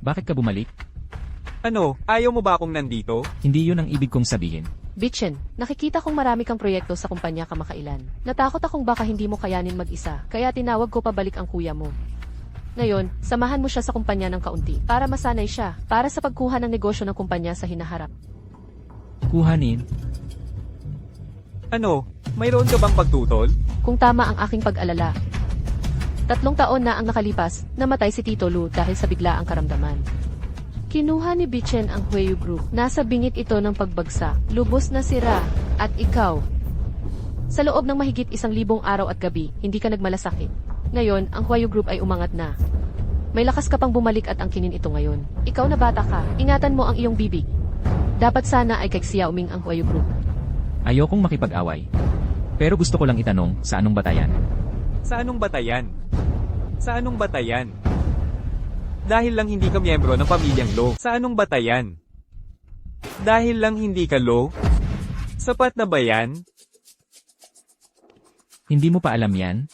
Bakit ka bumalik? Ano, ayaw mo ba akong nandito? Hindi yun ang ibig kong sabihin. Bitchen, nakikita kong marami kang proyekto sa kumpanya kamakailan. Natakot akong baka hindi mo kayanin mag-isa, kaya tinawag ko pabalik ang kuya mo. Ngayon, samahan mo siya sa kumpanya ng kaunti, para masanay siya, para sa pagkuha ng negosyo ng kumpanya sa hinaharap. Kuhanin? Ano, mayroon ka bang pagtutol? Kung tama ang aking pag-alala. 3 taon na ang nakalipas, namatay si Tito Lu dahil sa biglaang karamdaman. Kinuha ni Bitchen ang Huayu Group. Nasa bingit ito ng pagbagsak, lubos na sira, at ikaw. Sa loob ng mahigit 1,000 araw at gabi, hindi ka nagmalasakit. Ngayon, ang Huayu Group ay umangat na. May lakas ka pang bumalik at angkinin ito ngayon. Ikaw na bata ka, ingatan mo ang iyong bibig. Dapat sana ay kay Xiaoming ang Huayu Group. Ayokong makipag-away. Pero gusto ko lang itanong, sa anong batayan? Sa anong batayan? Sa anong batayan? Dahil lang hindi ka miyembro ng pamilyang Lo. Sa anong batayan? Dahil lang hindi ka Lo? Sapat na ba yan? Hindi mo pa alam yan?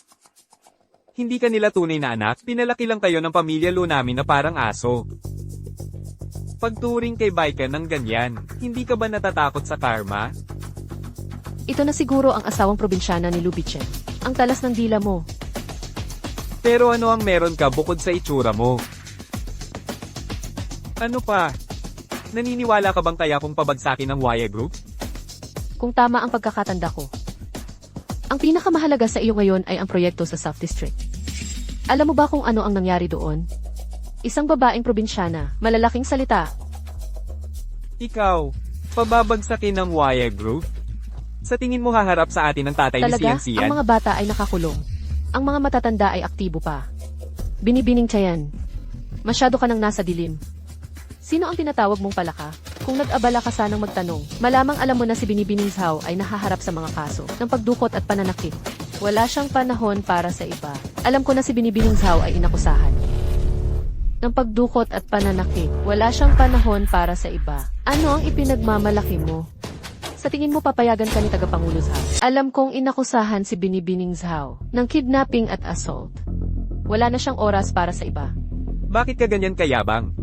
Hindi ka nila tunay na anak, pinalaki lang kayo ng pamilya Lo namin na parang aso. Pagturing kay Baika ng ganyan, hindi ka ba natatakot sa karma? Ito na siguro ang asawang probinsyana ni Lu Bitchen. Ang talas ng dila mo. Pero ano ang meron ka bukod sa itsura mo? Ano pa? Naniniwala ka bang kaya kung pabagsakin ng Waya Group? Kung tama ang pagkakatanda ko. Ang pinakamahalaga sa iyo ngayon ay ang proyekto sa South District. Alam mo ba kung ano ang nangyari doon? Isang babaeng probinsyana, malalaking salita. Ikaw, pababagsakin ng Waya Group? Sa tingin mo haharap sa atin ng tatay ni Talaga, Sian Sian? ang mga bata ay nakakulong. Ang mga matatanda ay aktibo pa. Binibining Tiyan. Masyado ka nang nasa dilim. Sino ang tinatawag mong palaka? Kung nag-abala ka sanang magtanong, malamang alam mo na si Binibining Zhao ay nahaharap sa mga kaso ng pagdukot at pananakit. Wala siyang panahon para sa iba. Alam ko na si Binibining Zhao ay inakusahan ng pagdukot at pananakit. Wala siyang panahon para sa iba. Ano ang ipinagmamalaki mo? Sa tingin mo papayagan ka ni Tagapangulo Zhao? Alam kong inakusahan si Binibining Zhao ng kidnapping at assault. Wala na siyang oras para sa iba. Bakit ka ganyan kayabang?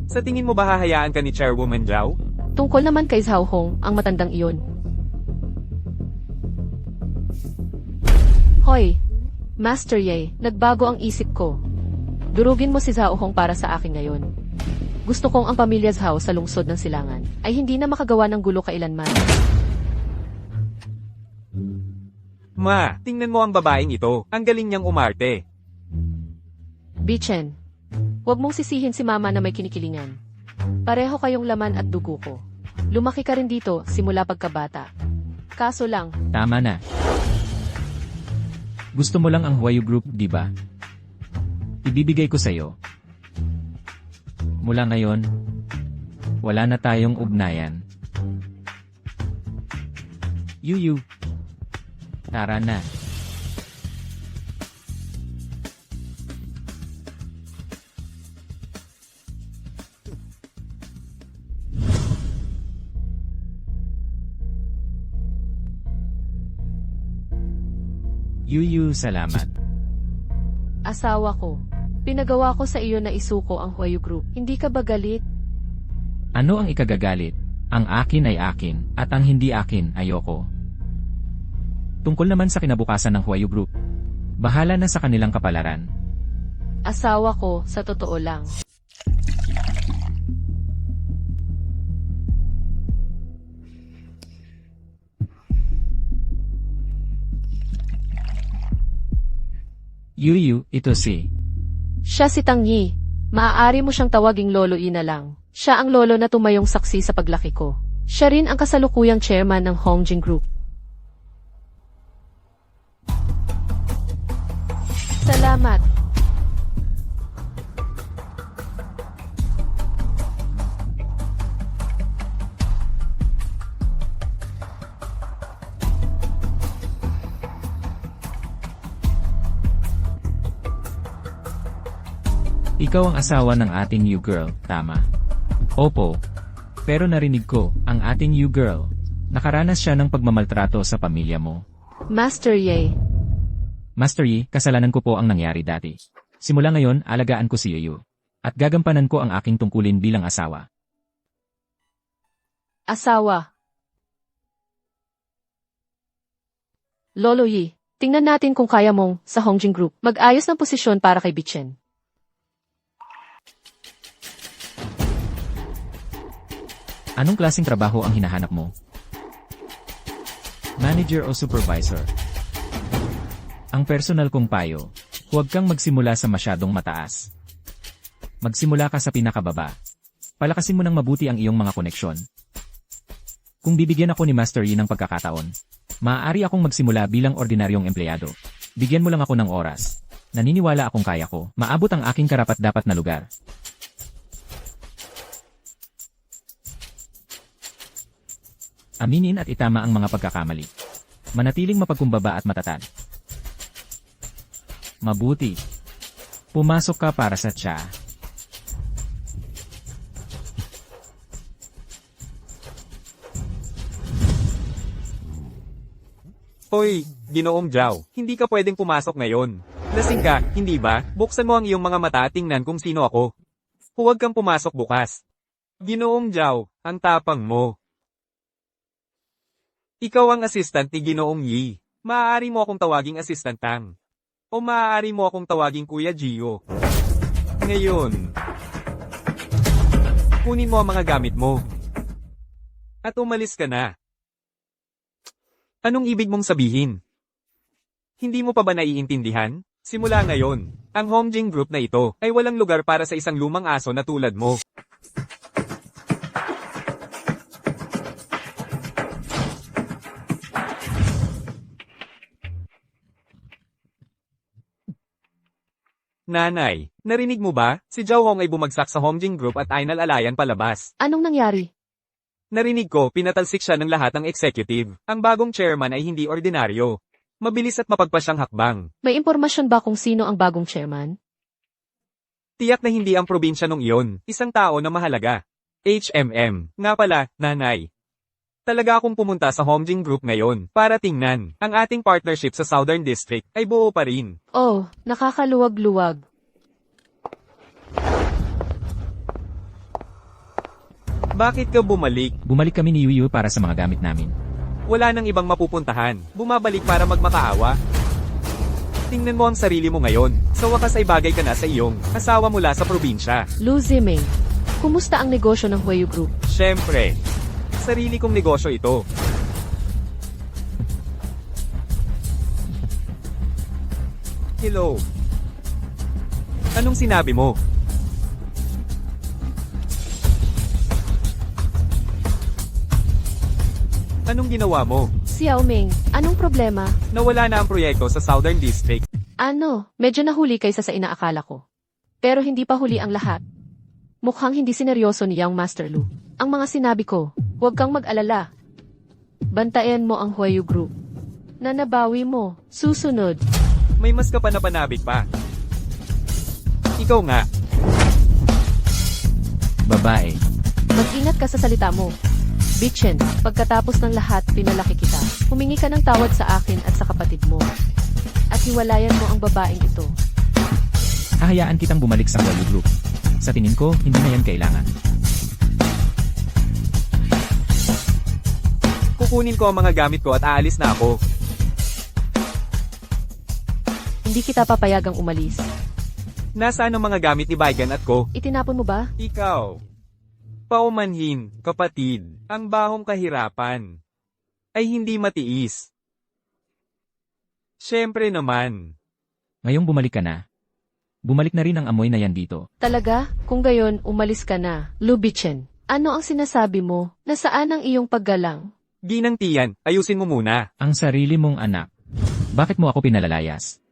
Sa tingin mo ba hahayaan ka ni Chairwoman Zhao? Tungkol naman kay Zhao Hong, ang matandang iyon. Hoy, Master Ye, nagbago ang isip ko. Durugin mo si Zhao Hong para sa akin ngayon. Gusto kong ang pamilya Zhao sa lungsod ng Silangan ay hindi na makagawa ng gulo kailanman. Ma, tingnan mo ang babaeng ito. Ang galing niyang umarte. Bitchen, huwag mong sisihin si Mama na may kinikilingan. Pareho kayong laman at dugo ko. Lumaki ka rin dito simula pagkabata. Kaso lang, Tama na. Gusto mo lang ang Huayu Group, di ba? Ibibigay ko sa'yo. Mula ngayon, wala na tayong ugnayan. Yuyu. Tara na. Yuyu, salamat. asawa ko. Pinagawa ko sa iyo na isuko ang Huayu Group. Hindi ka ba galit? Ano ang ikagagalit? Ang akin ay akin, at ang hindi akin, ayoko. Tungkol naman sa kinabukasan ng Huayu Group. Bahala na sa kanilang kapalaran. Asawa ko, sa totoo lang. Yuyu, ito si... Siya si Tang Yi. Maaari mo siyang tawaging Lolo Yi na lang. Siya ang lolo na tumayong saksi sa paglaki ko. Siya rin ang kasalukuyang chairman ng Hongjing Group. Salamat. Ikaw ang asawa ng ating you girl, tama? Opo. Pero narinig ko, ang ating you girl, nakaranas siya ng pagmamaltrato sa pamilya mo. Master Ye. Master Yi, kasalanan ko po ang nangyari dati. Simula ngayon, alagaan ko si Yuyu. At gagampanan ko ang aking tungkulin bilang asawa. Asawa. Lolo Yi, tingnan natin kung kaya mong, sa Hongjing Group, mag-ayos ng posisyon para kay Bichen. Anong klaseng trabaho ang hinahanap mo? Manager o supervisor? Ang personal kong payo, huwag kang magsimula sa masyadong mataas. Magsimula ka sa pinakababa. Palakasin mo ng mabuti ang iyong mga koneksyon. Kung bibigyan ako ni Master Yi ng pagkakataon, maaari akong magsimula bilang ordinaryong empleyado. Bigyan mo lang ako ng oras. Naniniwala akong kaya ko, maabot ang aking karapat-dapat na lugar. Aminin at itama ang mga pagkakamali. Manatiling mapagkumbaba at matatag. Mabuti. Pumasok ka para sa tsa. Hoy, Ginoong Zhao, hindi ka pwedeng pumasok ngayon. Lasing ka, hindi ba? Buksan mo ang iyong mga mata at tingnan kung sino ako. Huwag kang pumasok bukas. Ginoong Zhao, ang tapang mo. Ikaw ang assistant ni Ginoong Yi. Maaari mo akong tawaging assistant Tang. O maaari mo akong tawaging Kuya Gio. Ngayon, kunin mo ang mga gamit mo. At umalis ka na. Anong ibig mong sabihin? Hindi mo pa ba naiintindihan? Simula ngayon, ang Hongjing Group na ito ay walang lugar para sa isang lumang aso na tulad mo. Nanay, narinig mo ba? Si Zhao Hong ay bumagsak sa Hongjing Group at ay nalalayan palabas. Anong nangyari? Narinig ko, pinatalsik siya ng lahat ng executive. Ang bagong chairman ay hindi ordinaryo. Mabilis at mapagpasyang hakbang. May impormasyon ba kung sino ang bagong chairman? Tiyak na hindi ang probinsya nung iyon. Isang tao na mahalaga. HMM. Nga pala, nanay. Talaga akong pumunta sa Hongjing Group ngayon para tingnan. Ang ating partnership sa Southern District ay buo pa rin. Oh, nakakaluwag-luwag. Bakit ka bumalik? Bumalik kami ni Yuyu para sa mga gamit namin. Wala nang ibang mapupuntahan. Bumabalik para magmakaawa. Tingnan mo ang sarili mo ngayon. Sa wakas ay bagay ka na sa iyong asawa mula sa probinsya. Lu Ziming, kumusta ang negosyo ng Huayu Group? Siyempre, sarili kong negosyo ito. Hello. Anong sinabi mo? Anong ginawa mo? Xiaoming, anong problema? Nawala na ang proyekto sa Southern District. Ano, medyo nahuli kaysa sa inaakala ko. Pero hindi pa huli ang lahat. Mukhang hindi sineryoso ni Yang Master Lu. Ang mga sinabi ko, huwag kang mag-alala. Bantayan mo ang Huayu Group. Nanabawi mo, susunod. May mas kapanapanabik pa. Ikaw nga. Babae. Mag-ingat ka sa salita mo. Bichen, pagkatapos ng lahat, pinalaki kita. Humingi ka ng tawad sa akin at sa kapatid mo. At hiwalayan mo ang babaeng ito. Hahayaan kitang bumalik sa Huayu Group. Sa tingin ko, hindi na yan kailangan. Kukunin ko ang mga gamit ko at aalis na ako. Hindi kita papayagang umalis. Nasaan ang mga gamit ni Baigan at ko? Itinapon mo ba? Ikaw. Paumanhin, kapatid, ang bahong kahirapan ay hindi matiis. Siyempre naman. Ngayong bumalik ka na. Bumalik na rin ang amoy na yan dito. Talaga? Kung gayon, umalis ka na. Lubitchen, ano ang sinasabi mo? Nasaan ang iyong paggalang? Ginang Tian, ayusin mo muna. Ang sarili mong anak. Bakit mo ako pinalalayas?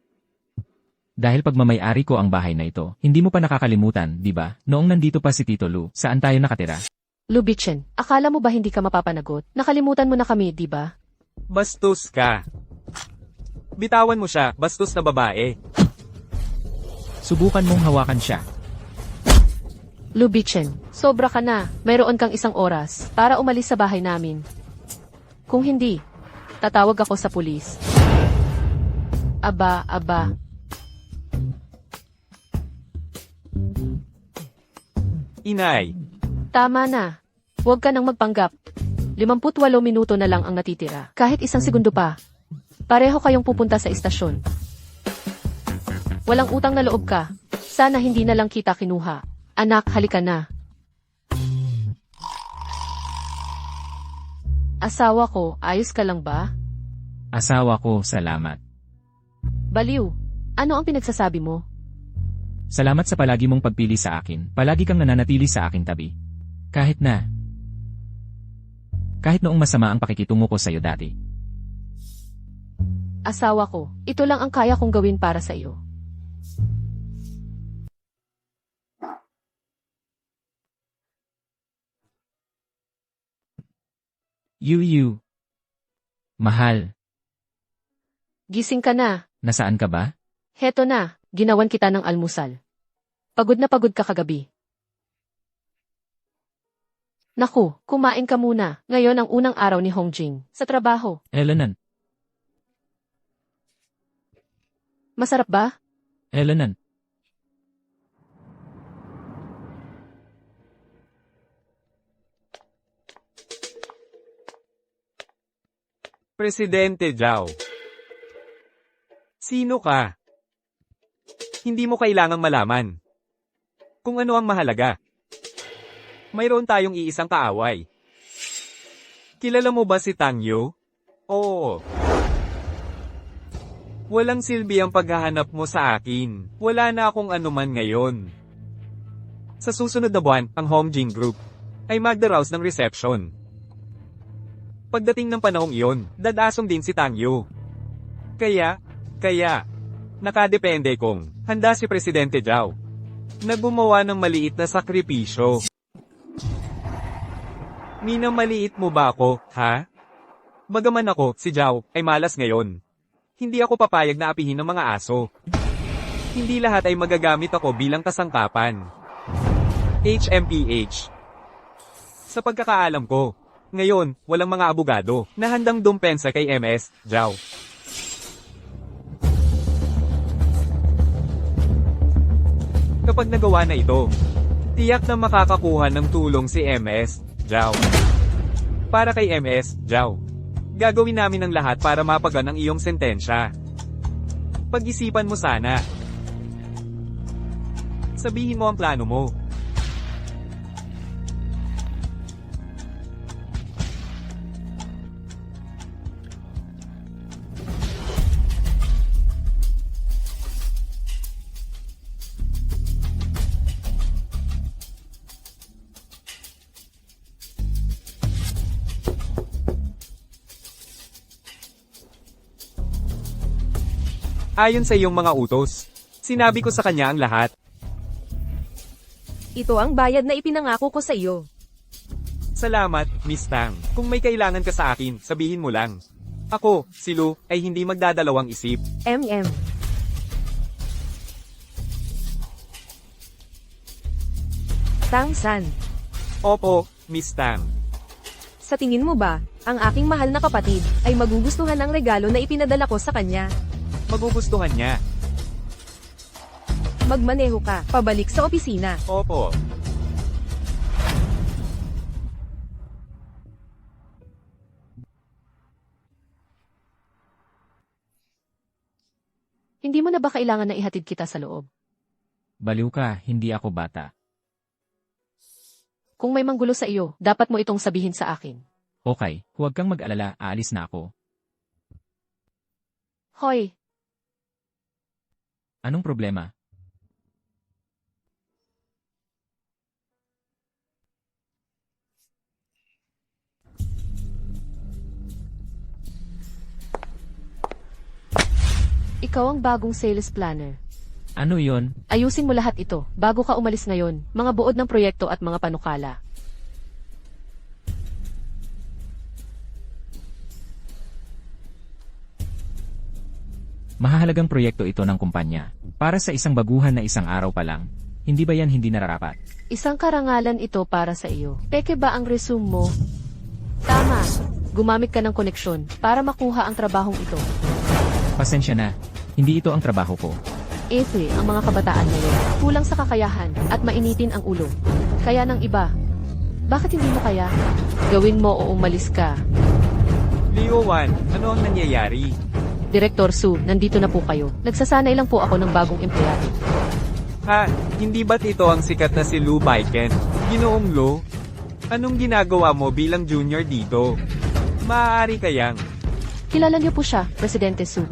Dahil pagmamayari ko ang bahay na ito, hindi mo pa nakakalimutan, di ba? Noong nandito pa si Tito Lu, saan tayo nakatira? Lubitchen, akala mo ba hindi ka mapapanagot? Nakalimutan mo na kami, di ba? Bastos ka. Bitawan mo siya, bastos na babae. Subukan mong hawakan siya. Lubitchen, sobra ka na. Mayroon kang 1 oras para umalis sa bahay namin. Kung hindi, tatawag ako sa pulis. Aba. Inay, Tama na. Huwag ka nang magpanggap. 58 minuto na lang ang natitira. Kahit 1 segundo pa. Pareho kayong pupunta sa istasyon. Walang utang na loob ka. Sana hindi na lang kita kinuha. Anak, halika na. Asawa ko, ayos ka lang ba? Asawa ko, salamat. Baliw. Ano ang pinagsasabi mo? Salamat sa palagi mong pagpili sa akin. Palagi kang nananatili sa aking tabi. Kahit noong masama ang pakikitungo ko sa iyo dati. Asawa ko, ito lang ang kaya kong gawin para sa iyo. You. Mahal, Gising ka na. nasaan ka ba? Heto na, ginawan kita ng almusal. Pagod na pagod ka kagabi. Naku, kumain ka muna. Ngayon ang unang araw ni Hongjing sa trabaho. Elenan. Masarap ba? Elenan. Presidente Zhao. Sino ka? Hindi mo kailangang malaman. Kung ano ang mahalaga. Mayroon tayong iisang kaaway. Kilala mo ba si Tang Yu? Oo. Walang silbi ang paghahanap mo sa akin. Wala na akong anuman ngayon. Sa susunod na buwan, ang Hongjing Group ay magdaraos ng reception. Pagdating ng panahong iyon, dadasong din si Tang Yu. Kaya, nakadepende kung handa si Presidente Zhao na gumawa ng maliit na sakripisyo. Minamaliit mo ba ako, ha? Bagaman ako, si Zhao, ay malas ngayon. Hindi ako papayag na apihin ng mga aso. Hindi lahat ay magagamit ako bilang kasangkapan. HMPH. Sa pagkakaalam ko, ngayon, walang mga abogado na handang dumpensa kay MS, Zhao. Kapag nagawa na ito, tiyak na makakakuha ng tulong si MS, Zhao. Para kay MS, Zhao, gagawin namin ang lahat para mapagan ang iyong sentensya. Pag-isipan mo sana. Sabihin mo ang plano mo. Ayon sa iyong mga utos, sinabi ko sa kanya ang lahat. Ito ang bayad na ipinangako ko sa iyo. Salamat, Miss Tang. Kung may kailangan ka sa akin, sabihin mo lang. Ako, si Lu, ay hindi magdadalawang isip. MM. Tang-san, Opo, Miss Tang. sa tingin mo ba, ang aking mahal na kapatid, ay magugustuhan ang regalo na ipinadala ko sa kanya? Magugustuhan niya. Magmaneho ka, pabalik sa opisina. Opo. Hindi mo na ba kailangan na ihatid kita sa loob? Baliw ka, hindi ako bata. Kung may manggulo sa iyo, dapat mo itong sabihin sa akin. Okay, huwag kang mag-alala, aalis na ako. Hoy! Anong problema? Ikaw ang bagong sales planner. Ano yon? Ayusin mo lahat ito bago ka umalis ngayon, mga buod ng proyekto at mga panukala. Mahahalagang proyekto ito ng kumpanya. Para sa isang baguhan na isang araw pa lang. Hindi ba yan hindi nararapat? Isang karangalan ito para sa iyo. Peke ba ang resume mo? Tama. Gumamit ka ng koneksyon para makuha ang trabahong ito. Pasensya na. Hindi ito ang trabaho ko. Efe, ang mga kabataan ngayon, kulang sa kakayahan at mainitin ang ulo. Kaya ng iba. Bakit hindi mo kaya? Gawin mo o umalis ka. Leo 1, ano ang nangyayari? Direktor Su, nandito na po kayo. Nagsasanay lang po ako ng bagong empleyado. Ha, hindi ba't ito ang sikat na si Lou Baiken? Ginoong Lo? Anong ginagawa mo bilang junior dito? Maaari kayang? Kilala niyo po siya, Presidente Su.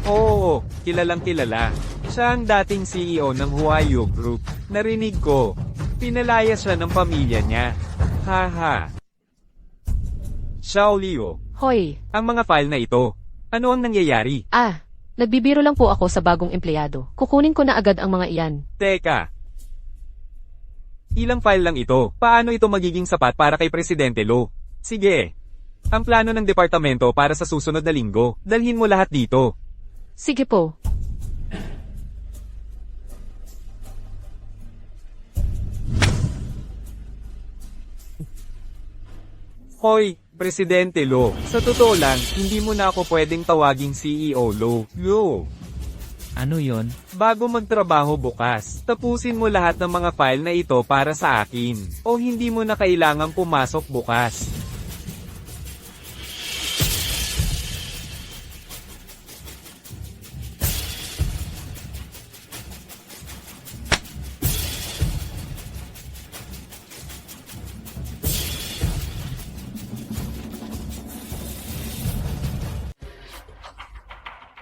Oo, kilalang kilala. Siya ang dating CEO ng Huayu Group. Narinig ko. Pinalaya siya ng pamilya niya. Haha. Xiao Liu, Hoy, ang mga file na ito. Ano ang nangyayari? nagbibiro lang po ako sa bagong empleyado. Kukunin ko na agad ang mga iyan. Teka. Ilang file lang ito? Paano ito magiging sapat para kay Presidente Lo? Sige. Ang plano ng departamento para sa susunod na linggo. Dalhin mo lahat dito. Sige po. Hoy, Presidente Lo. Sa totoo lang, hindi mo na ako pwedeng tawaging CEO Lo. Lo. Ano yon? Bago magtrabaho bukas, tapusin mo lahat ng mga file na ito para sa akin. O hindi mo na kailangang pumasok bukas.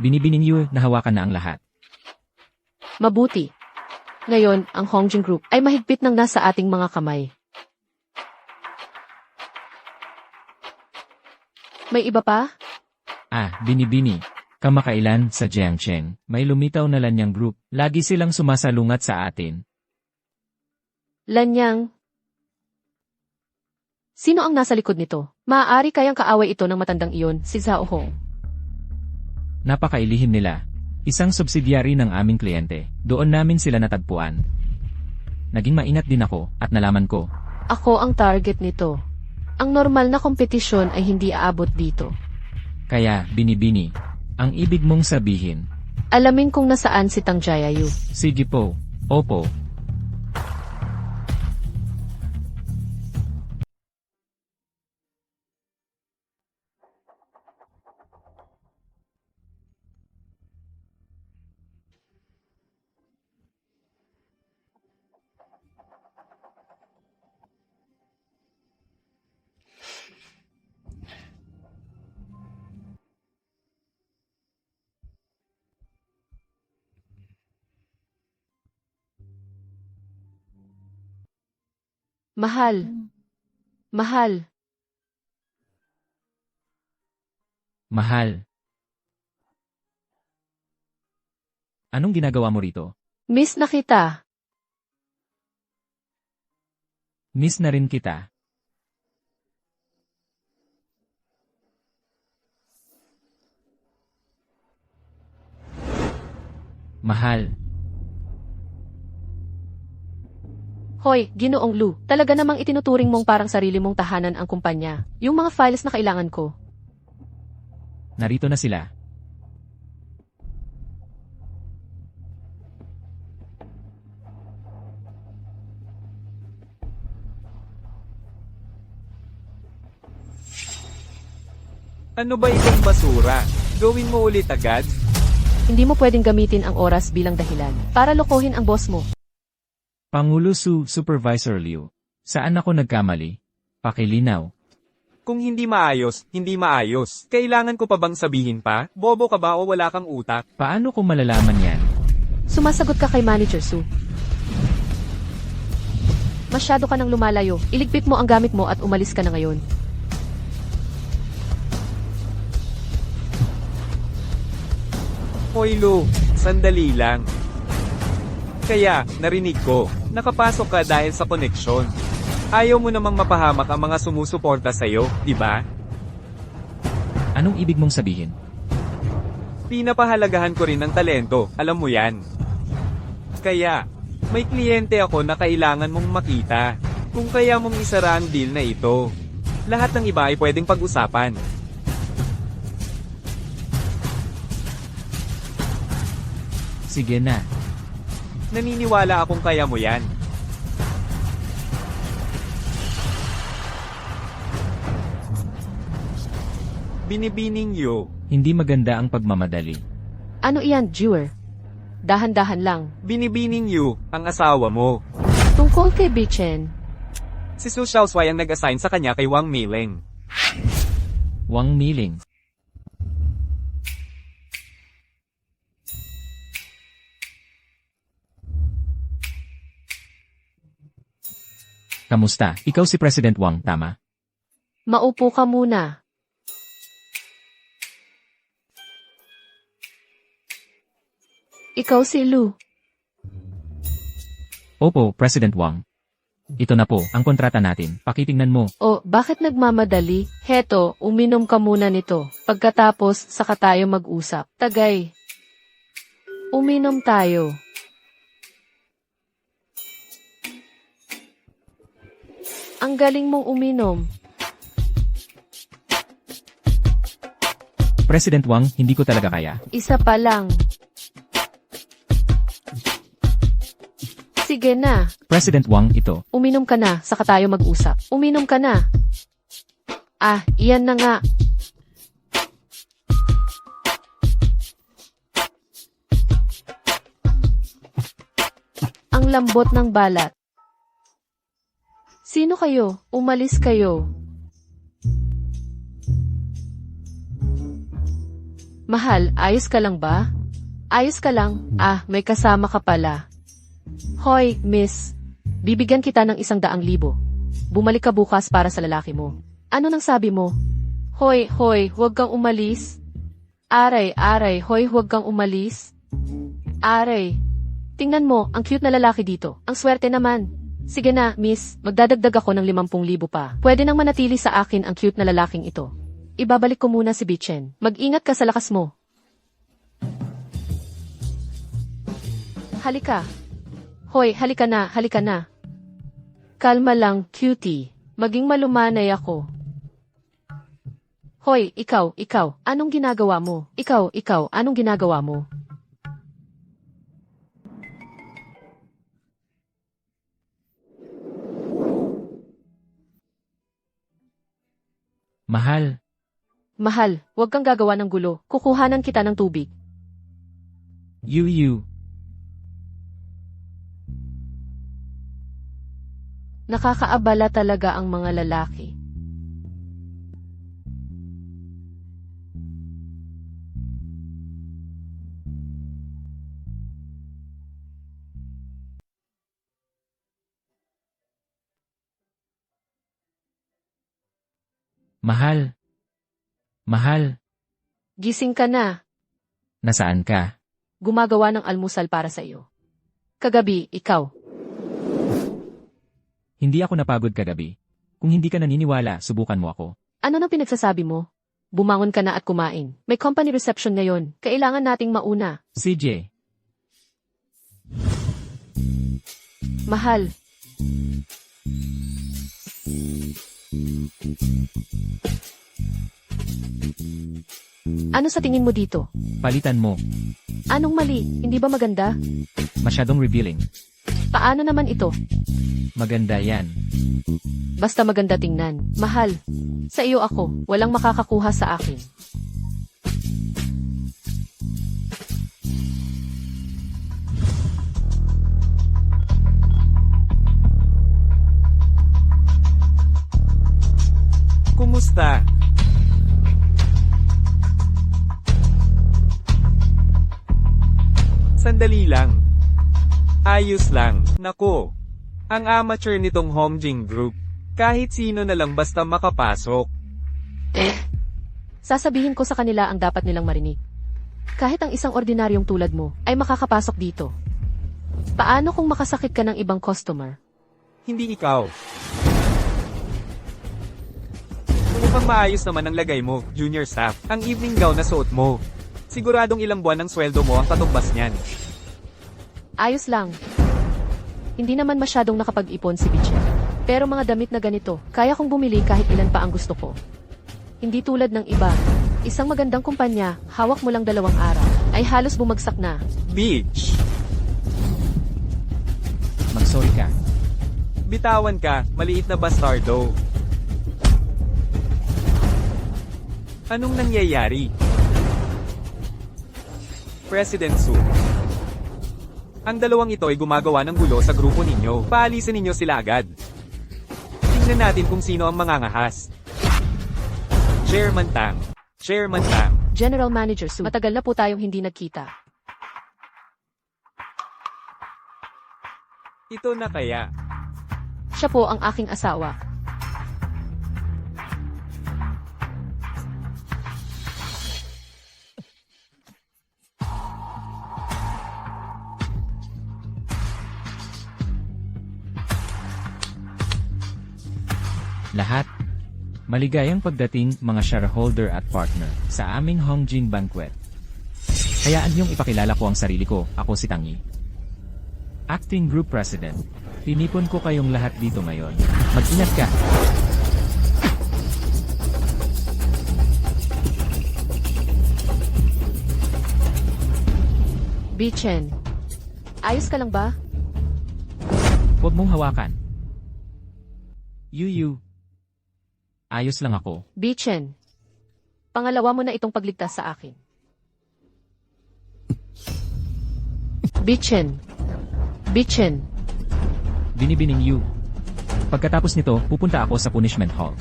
Binibining you na hawakan na ang lahat. Mabuti. Ngayon, ang Hongjing Group ay mahigpit ng nasa ating mga kamay. May iba pa? Binibini. Kamakailan sa Jiangcheng, may lumitaw na Lanyang Group. Lagi silang sumasalungat sa atin. Lanyang. Sino ang nasa likod nito? Maaari kayang kaaway ito ng matandang iyon, si Zhao Hong. Napakailihim nila. Isang subsidyary ng aming kliyente. Doon namin sila natagpuan. Naging mainat din ako at nalaman ko. Ako ang target nito. Ang normal na kompetisyon ay hindi aabot dito. Kaya, binibini. Ang ibig mong sabihin. Alamin kung nasaan si Tang Jiayu. Sige po. Opo. Mahal. Mahal. Mahal. Anong ginagawa mo rito? Miss na kita. Miss na rin kita. Mahal. Hoy, Ginoong Lu, talaga namang itinuturing mong parang sarili mong tahanan ang kumpanya. Yung mga files na kailangan ko. Narito na sila. Ano ba itong basura? Gawin mo ulit agad? Hindi mo pwedeng gamitin ang oras bilang dahilan para lokohin ang boss mo. Pangulo Su, Supervisor Liu. Saan ako nagkamali? Pakilinaw. Kung hindi maayos, hindi maayos. Kailangan ko pa bang sabihin pa? Bobo ka ba o wala kang utak? Paano ko malalaman yan? Sumasagot ka kay Manager Su. Masyado ka nang lumalayo. Iligpit mo ang gamit mo at umalis ka na ngayon. Hoy Lu, sandali lang. Kaya, narinig ko, nakapasok ka dahil sa koneksyon. Ayaw mo namang mapahamak ang mga sumusuporta sa'yo, di ba? Anong ibig mong sabihin? Pinapahalagahan ko rin ng talento, alam mo yan. Kaya, may kliyente ako na kailangan mong makita. Kung kaya mong isara ang deal na ito. Lahat ng iba ay pwedeng pag-usapan. Sige na. Naniniwala akong kaya mo yan. Binibining Yu. Hindi maganda ang pagmamadali. Ano iyan, Jewer? Dahan-dahan lang. Binibining Yu, ang asawa mo. Tungkol kay Bichen, Si Su Xiaoshuai ang nag-assign sa kanya kay Wang Mileng. Wang Miling. Kamusta? Ikaw si President Wang, tama? maupo ka muna. Ikaw si Lu. Opo, President Wang. Ito na po, ang kontrata natin. Pakitingnan mo. O, bakit nagmamadali? Heto, uminom ka muna nito. Pagkatapos, saka tayo mag-usap. Tagay. Uminom tayo. Ang galing mong uminom. President Wang, hindi ko talaga kaya. Isa pa lang. Sige na. President Wang, ito. Uminom ka na, saka tayo mag-usap. Uminom ka na. Ah, iyan na nga. Ang lambot ng balat. Sino kayo? Umalis kayo. Mahal, ayos ka lang ba? Ayos ka lang? Ah, may kasama ka pala. Hoy, miss. Bibigyan kita ng 100,000. Bumalik ka bukas para sa lalaki mo. Ano nang sabi mo? Hoy, huwag kang umalis. Aray, hoy, huwag kang umalis. Aray. Tingnan mo, ang cute na lalaki dito. Ang swerte naman. Sige na, miss, magdadagdag ako ng 50,000 pa. Pwede nang manatili sa akin ang cute na lalaking ito. Ibabalik ko muna si Bichen. Mag-ingat ka sa lakas mo. Halika. Hoy, halika na, halika na. Kalma lang, cutie. Maging malumanay ako. Hoy, ikaw, anong ginagawa mo? Ikaw, anong ginagawa mo? Mahal. Mahal, huwag kang gagawa ng gulo. Kukuhanan kita ng tubig. You. Nakakaabala talaga ang mga lalaki. Mahal. Gising ka na. Nasaan ka? Gumagawa ng almusal para sa iyo. Kagabi, ikaw. Hindi ako napagod kagabi. Kung hindi ka naniniwala, subukan mo ako. Ano nang pinagsasabi mo? Bumangon ka na at kumain. May company reception ngayon. Kailangan nating mauna. CJ. Mahal. Ano sa tingin mo dito? Palitan mo. Anong mali? Hindi ba maganda? Masyadong revealing. Paano naman ito? Maganda yan. Basta maganda tingnan. Mahal. Sa iyo ako. Walang makakakuha sa akin. Kumusta? Sandali lang. Ayos lang. Nako. Ang amateur nitong Homjing Group. Kahit sino na lang basta makapasok. Sasabihin ko sa kanila ang dapat nilang marinig. Kahit ang isang ordinaryong tulad mo ay makakapasok dito. Paano kung makasakit ka ng ibang customer? Hindi ikaw. Mukhang maayos naman ang lagay mo, junior staff. Ang evening gown na suot mo. Siguradong ilang buwan ng sweldo mo ang katumbas niyan. Ayos lang. Hindi naman masyadong nakapag-ipon si Biche. Pero mga damit na ganito, kaya kong bumili kahit ilan pa ang gusto ko. Hindi tulad ng iba. Isang magandang kumpanya, hawak mo lang 2 araw, ay halos bumagsak na. Bitch! Mag-sorry ka. Bitawan ka, maliit na bastardo. Anong nangyayari? President Su. Ang dalawang ito ay gumagawa ng gulo sa grupo ninyo. Paalisin ninyo sila agad. Tingnan natin kung sino ang mangangahas. Chairman Tang. Chairman Tang. General Manager Su, matagal na po tayong hindi nagkita. Ito na kaya. Siya po ang aking asawa. Lahat. Maligayang pagdating mga shareholder at partner sa aming Hongjing Banquet. Hayaan niyong ipakilala ko ang sarili ko, ako si Tang Yi. Acting Group President. Tinipon ko kayong lahat dito ngayon. Mag-ingat ka. Bichen, ayos ka lang ba? Huwag mong hawakan. Yu. Ayos lang ako. Bichen, pangalawa mo na itong pagligtas sa akin. Bichen. Binibining Yu. Pagkatapos nito, pupunta ako sa punishment hall.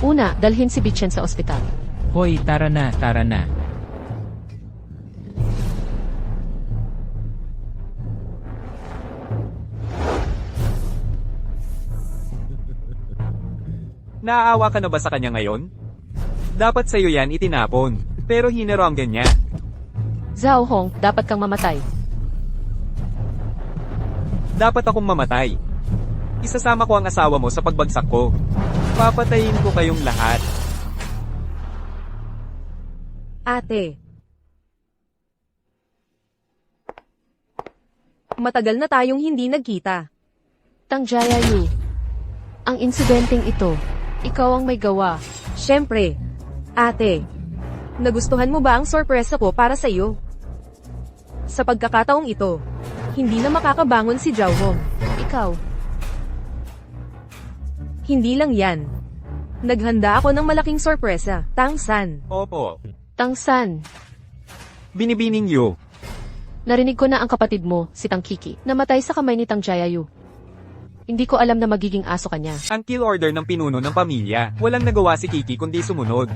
Una, dalhin si Bichen sa ospital. Hoy, tara na. Naaawa ka na ba sa kanya ngayon? Dapat sa'yo yan itinapon. Pero hinaronggan niya. Zhao Hong, dapat kang mamatay. Dapat akong mamatay. Isasama ko ang asawa mo sa pagbagsak ko. Papatayin ko kayong lahat. Ate. Matagal na tayong hindi nagkita. Tang Jiayu, ang insidenteng ito, ikaw ang may gawa. Siyempre. Ate. Nagustuhan mo ba ang sorpresa ko para sa iyo? Sa pagkakataong ito, hindi na makakabangon si Zhao Hong. Ikaw, Hindi lang yan. Naghanda ako ng malaking sorpresa, Tang San. Opo. Tang San, Binibining Yu. narinig ko na ang kapatid mo, si Tang Kiki, namatay sa kamay ni Tang Jiayu. Hindi ko alam na magiging aso ka niya. Ang kill order ng pinuno ng pamilya. Walang nagawa si Kiki kundi sumunod.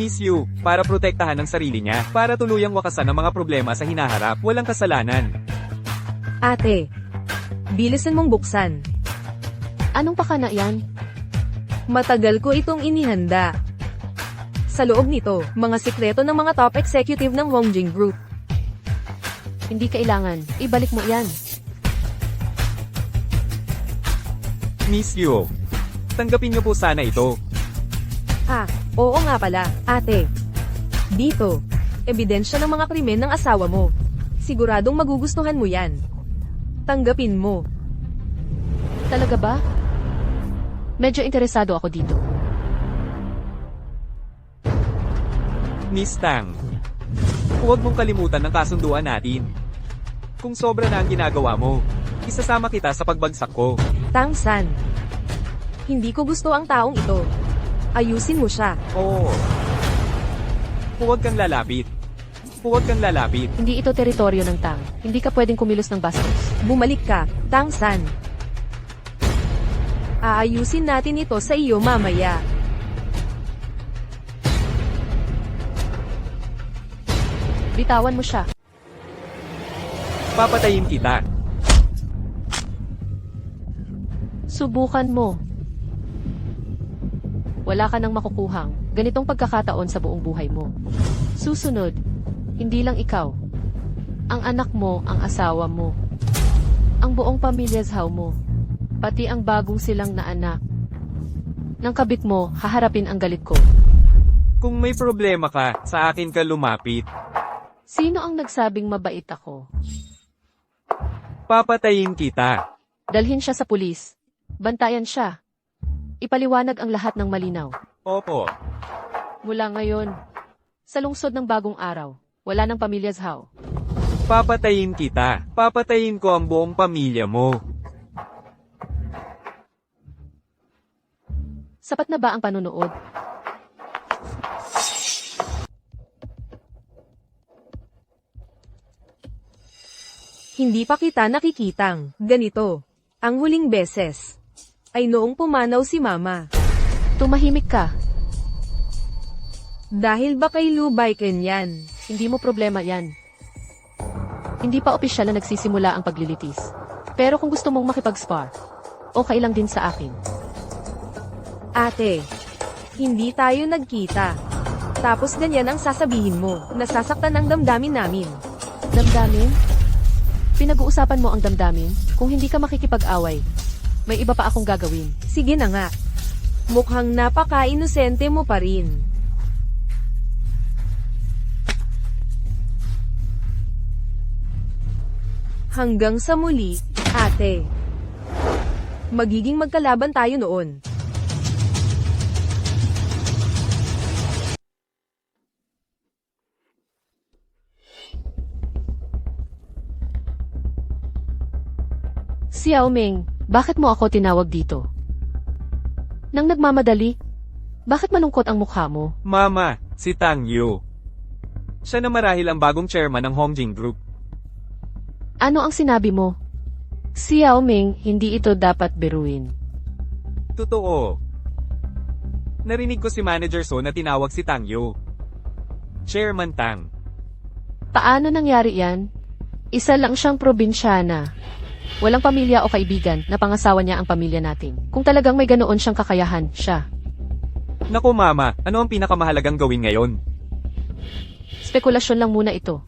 Miss Yu, para protektahan ang sarili niya, para tuluyang wakasan ang mga problema sa hinaharap, walang kasalanan. Ate. Bilisan mong buksan. Anong pakana yan? Matagal ko itong inihanda. Sa loob nito, mga sikreto ng mga top executive ng Hongjing Group. Hindi kailangan, ibalik mo yan. Miss Yu, tanggapin niyo po sana ito. Oo nga pala, ate. Dito, ebidensya ng mga krimen ng asawa mo. Siguradong magugustuhan mo yan. Tanggapin mo. Talaga ba? Medyo interesado ako dito. Miss Tang, huwag mong kalimutan ang kasunduan natin. Kung sobra na ang ginagawa mo, isasama kita sa pagbagsak ko. Tang San. Hindi ko gusto ang taong ito. Ayusin mo siya. Oo. Huwag kang lalapit. Huwag kang lalapit. Hindi ito teritoryo ng Tang. Hindi ka pwedeng kumilos ng bastos. Bumalik ka, Tang San. Aayusin natin ito sa iyo mamaya. Bitawan mo siya. Papatayin kita. Subukan mo. Wala ka nang makukuhang ganitong pagkakataon sa buong buhay mo. Susunod, hindi lang ikaw. Ang anak mo, ang asawa mo. Ang buong pamilya mo. Pati ang bagong silang na anak. Nang kabit mo, haharapin ang galit ko. Kung may problema ka, sa akin ka lumapit. Sino ang nagsabing mabait ako? Papatayin kita. Dalhin siya sa pulis. Bantayan siya. Ipaliwanag ang lahat ng malinaw. Opo. Mula ngayon, sa lungsod ng bagong araw, wala ng pamilyas how. Papatayin kita. Papatayin ko ang buong pamilya mo. Sapat na ba ang panunood? Hindi pa kita nakikitang ganito. Ang huling beses ay noong pumanaw si Mama. Tumahimik ka. Dahil ba kay Lubaiken yan? Hindi mo problema yan. Hindi pa opisyal na nagsisimula ang paglilitis. Pero kung gusto mong makipag-spar, okay lang din sa akin. Ate, hindi tayo nagkita. Tapos ganyan ang sasabihin mo, nasasaktan ang damdamin namin. Damdamin? Pinag-uusapan mo ang damdamin? Kung hindi ka makikipag-away, may iba pa akong gagawin. Sige na nga. Mukhang napaka-inosente mo pa rin. Hanggang sa muli, ate. Magiging magkalaban tayo noon. Xiao Ming, bakit mo ako tinawag dito? Nang nagmamadali? Bakit malungkot ang mukha mo? Mama, si Tang Yu. Siya na marahil ang bagong chairman ng Hongjing Group. Ano ang sinabi mo? Xiao Ming, hindi ito dapat biruin. Totoo. Narinig ko si Manager So na tinawag si Tang Yu. Chairman Tang. Paano nangyari yan? Isa lang siyang probinsyana. Walang pamilya o kaibigan na pangasawa niya ang pamilya natin. Kung talagang may ganoon siyang kakayahan, siya. Naku mama, ano ang pinakamahalagang gawin ngayon? Spekulasyon lang muna ito.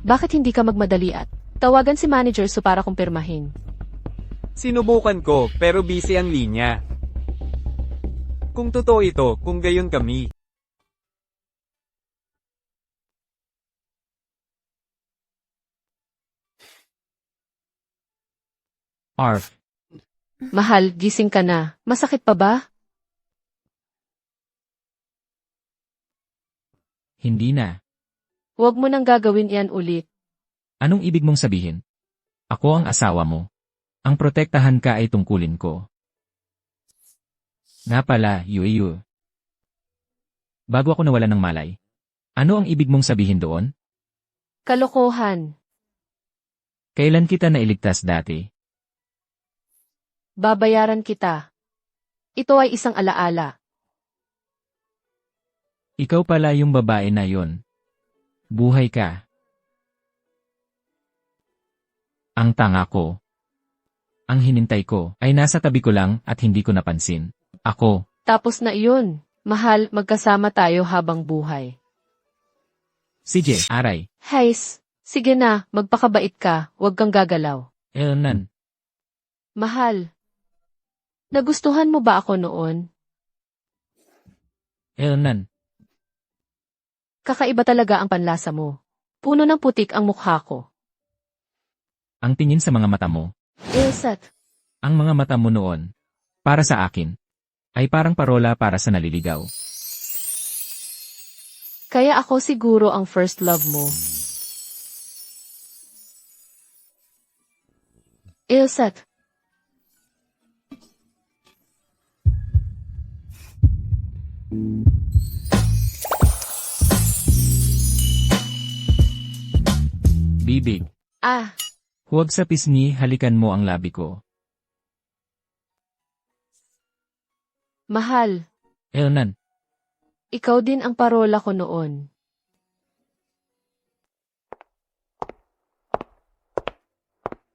Bakit hindi ka magmadali at tawagan si Manager So para kumpirmahin? Sinubukan ko, pero busy ang linya. Kung totoo ito, kung gayon kami. Arf. Mahal, gising ka na. Masakit pa ba? Hindi na. Huwag mo nang gagawin yan ulit. Anong ibig mong sabihin? Ako ang asawa mo. Ang protektahan ka ay tungkulin ko. Nga pala, Yu. Bago ako nawala ng malay. Ano ang ibig mong sabihin doon? Kalokohan. Kailan kita nailigtas dati? Babayaran kita. Ito ay isang alaala. Ikaw pala yung babae na yon. Buhay ka. Ang tanga ko. Ang hinintay ko ay nasa tabi ko lang at hindi ko napansin. Ako. Tapos na iyon. Mahal, magkasama tayo habang buhay. CJ, aray. Hays, sige na, magpakabait ka, huwag kang gagalaw. Elnan. Mahal. Nagustuhan mo ba ako noon? Elnan. Kakaiba talaga ang panlasa mo. Puno ng putik ang mukha ko. Ang tingin sa mga mata mo. Ilsat, Ang mga mata mo noon. Para sa akin. Ay parang parola para sa naliligaw. kaya ako siguro ang first love mo. Ilsat, Bibig. ah, Huwag sa pisngi halikan mo ang labi ko. mahal, Elnan. ikaw din ang parola ko noon.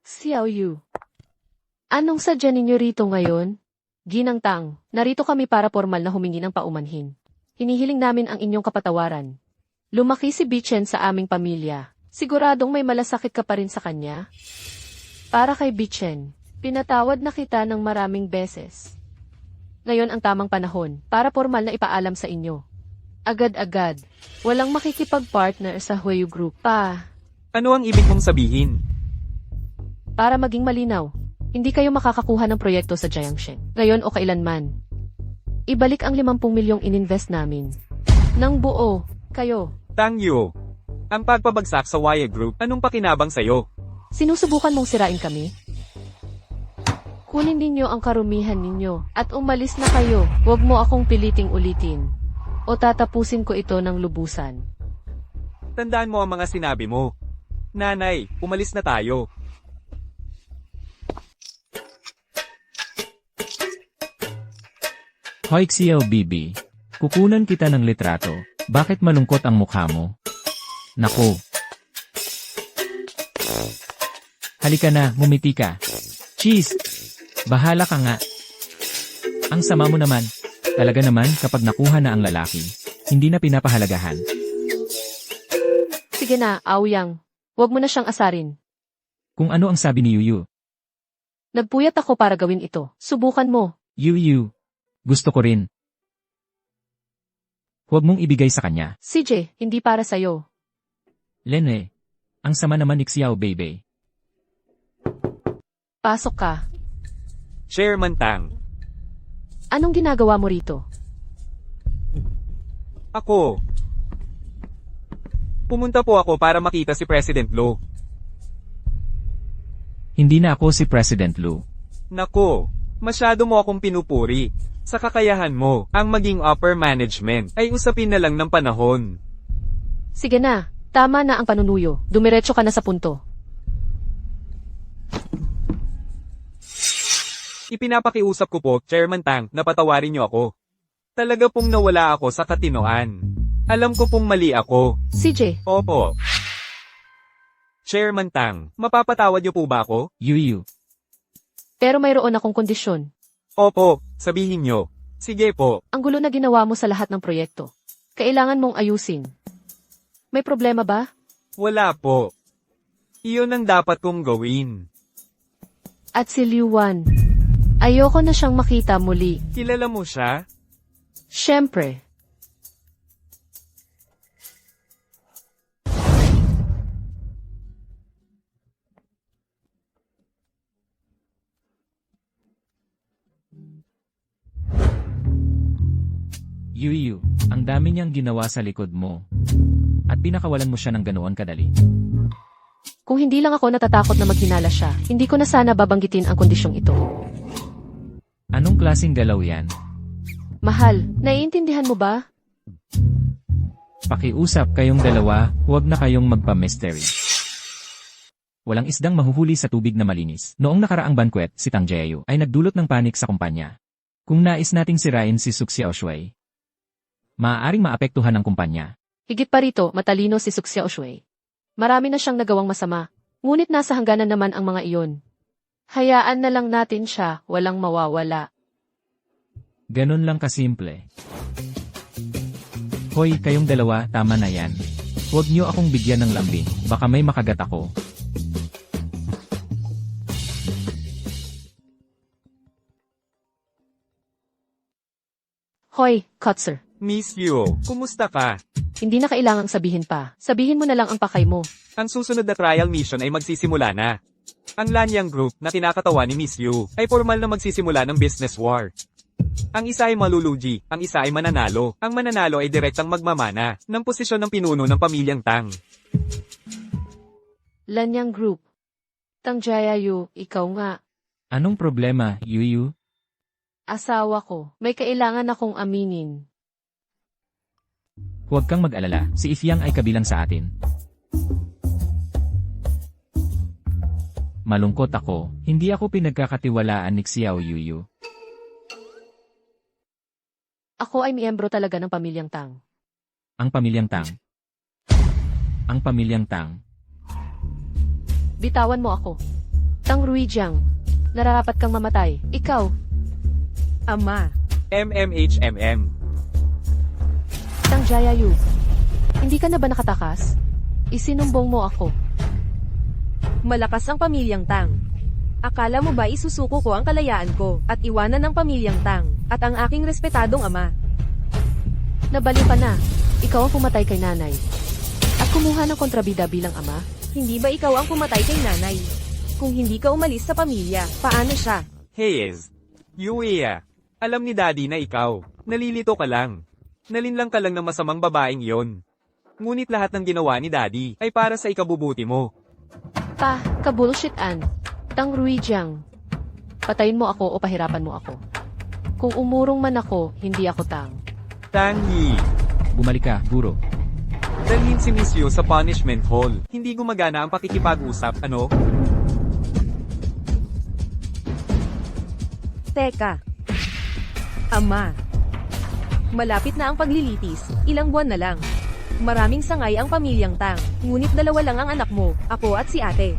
Xiao Yu. Anong sadya ninyo rito ngayon? Ginang Tang, narito kami para formal na humingi ng paumanhin. Hinihiling namin ang inyong kapatawaran. Lumaki si Bichen sa aming pamilya. Siguradong may malasakit ka pa rin sa kanya? Para kay Bichen, pinatawad na kita ng maraming beses. Ngayon ang tamang panahon para formal na ipaalam sa inyo. Agad-agad, walang makikipag-partner sa Huayu Group pa. Ano ang ibig mong sabihin? Para maging malinaw, hindi kayo makakakuha ng proyekto sa Jiangshen, ngayon o kailanman. Ibalik ang 50 milyong ininvest namin. Nang buo, kayo. Tang Yu, ang pagpabagsak sa Waya Group, anong pakinabang sa'yo? Sinusubukan mong sirain kami? Kunin ninyo ang karumihan ninyo at umalis na kayo. Huwag mo akong piliting ulitin. O tatapusin ko ito ng lubusan. Tandaan mo ang mga sinabi mo. Nanay, umalis na tayo. Hoy Xiao Bibi, kukunan kita ng litrato. Bakit malungkot ang mukha mo? Naku. Halika na, ngumiti ka. Cheese! Bahala ka nga. Ang sama mo naman. Talaga naman kapag nakuha na ang lalaki, hindi na pinapahalagahan. Sige na, Aoyang. Huwag mo na siyang asarin. Kung ano ang sabi ni Yuyu. Nagpuyat ako para gawin ito. Subukan mo. Yuyu. Gusto ko rin. Huwag mong ibigay sa kanya. CJ, hindi para sa'yo. Lene. Ang sama naman ni Xiao Bebe. Pasok ka. Chairman Tang, Anong ginagawa mo rito? ako. Pumunta po ako para makita si President Lo. Hindi na ako si President Lu. Nako, masyado mo akong pinupuri. Sa kakayahan mo, ang maging upper management ay usapin na lang ng panahon. Sige na, tama na ang panunuyo. Dumiretso ka na sa punto. Ipinapakiusap ko po, Chairman Tang, na patawarin niyo ako. Talaga pong nawala ako sa katinoan. Alam ko pong mali ako. CJ, Opo. Chairman Tang, mapapatawad niyo po ba ako? Yuyu. pero mayroon akong kondisyon. Opo, sabihin niyo. Sige po. Ang gulo na ginawa mo sa lahat ng proyekto. Kailangan mong ayusin. May problema ba? Wala po. Iyon ang dapat kong gawin. At si Liu Wan. Ayoko na siyang makita muli. Kilala mo siya? Siyempre. Yuyu, ang dami niyang ginawa sa likod mo. At pinakawalan mo siya ng ganoon kadali. Kung hindi lang ako natatakot na maghinala siya, hindi ko na sana babanggitin ang kondisyong ito. Anong klaseng galaw yan? Mahal, naiintindihan mo ba? Pakiusap kayong dalawa, huwag na kayong magpa-mystery. Walang isdang mahuhuli sa tubig na malinis. Noong nakaraang banquet, si Tang Jiayu ay nagdulot ng panik sa kumpanya. Kung nais nating sirain si Suk Xiaoshui, maaaring maapektuhan ang kumpanya. Higit pa rito, matalino si Suk Xiaoshui. Marami na siyang nagawang masama, ngunit nasa hangganan naman ang mga iyon. Hayaan na lang natin siya, walang mawawala. Ganon lang kasimple. Hoy, kayong dalawa, tama na yan. Huwag niyo akong bigyan ng lambing, baka may makagat ako. Hoy, Kotzer. Miss Yu, kumusta ka? Hindi na kailangang sabihin pa. Sabihin mo na lang ang pakay mo. Ang susunod na trial mission ay magsisimula na. Ang Lanyang Group na kinakatawa ni Miss Yu ay formal na magsisimula ng business war. Ang isa ay malulugi, ang isa ay mananalo. Ang mananalo ay direktang magmamana ng posisyon ng pinuno ng pamilyang Tang. Lanyang Group. Tang Jiayu, ikaw nga. Anong problema, Yuyu? Asawa ko. May kailangan akong aminin. Huwag kang mag-alala, si Ifyang ay kabilang sa atin. Malungkot ako, hindi ako pinagkakatiwalaan ni Xiao Yuyu. Ako ay miyembro talaga ng pamilyang Tang. Ang pamilyang Tang. Ang pamilyang Tang. Bitawan mo ako. Tang Ruijiang, nararapat kang mamatay. Ikaw, Ama, MMHMM. Tang Jiayu. Hindi ka na ba nakatakas? Isinumbong mo ako. malakas ang pamilyang Tang. Akala mo ba isusuko ko ang kalayaan ko, at iwanan ng pamilyang Tang, at ang aking respetadong ama? Nabaliw ka na. Ikaw ang pumatay kay nanay. At kumuha ng kontrabida bilang ama? Hindi ba ikaw ang pumatay kay nanay? Kung hindi ka umalis sa pamilya, paano siya? Hayes. Yuia. Alam ni Daddy na ikaw. Nalilito ka lang. Nalinlang ka lang ng masamang babaeng yon. Ngunit lahat ng ginawa ni Daddy ay para sa ikabubuti mo. Pa, ka-bullshit-an. Tang Ruijiang. Patayin mo ako o pahirapan mo ako. Kung umurong man ako, hindi ako Tang. Tang Yi. Bumalik ka, guro. Dalhin si Miss Yu sa punishment hall. Hindi gumagana ang pakikipag-usap, ano? Teka. Ama. Malapit na ang paglilitis, ilang buwan na lang. Maraming sangay ang pamilyang Tang, ngunit dalawa lang ang anak mo, ako at si ate.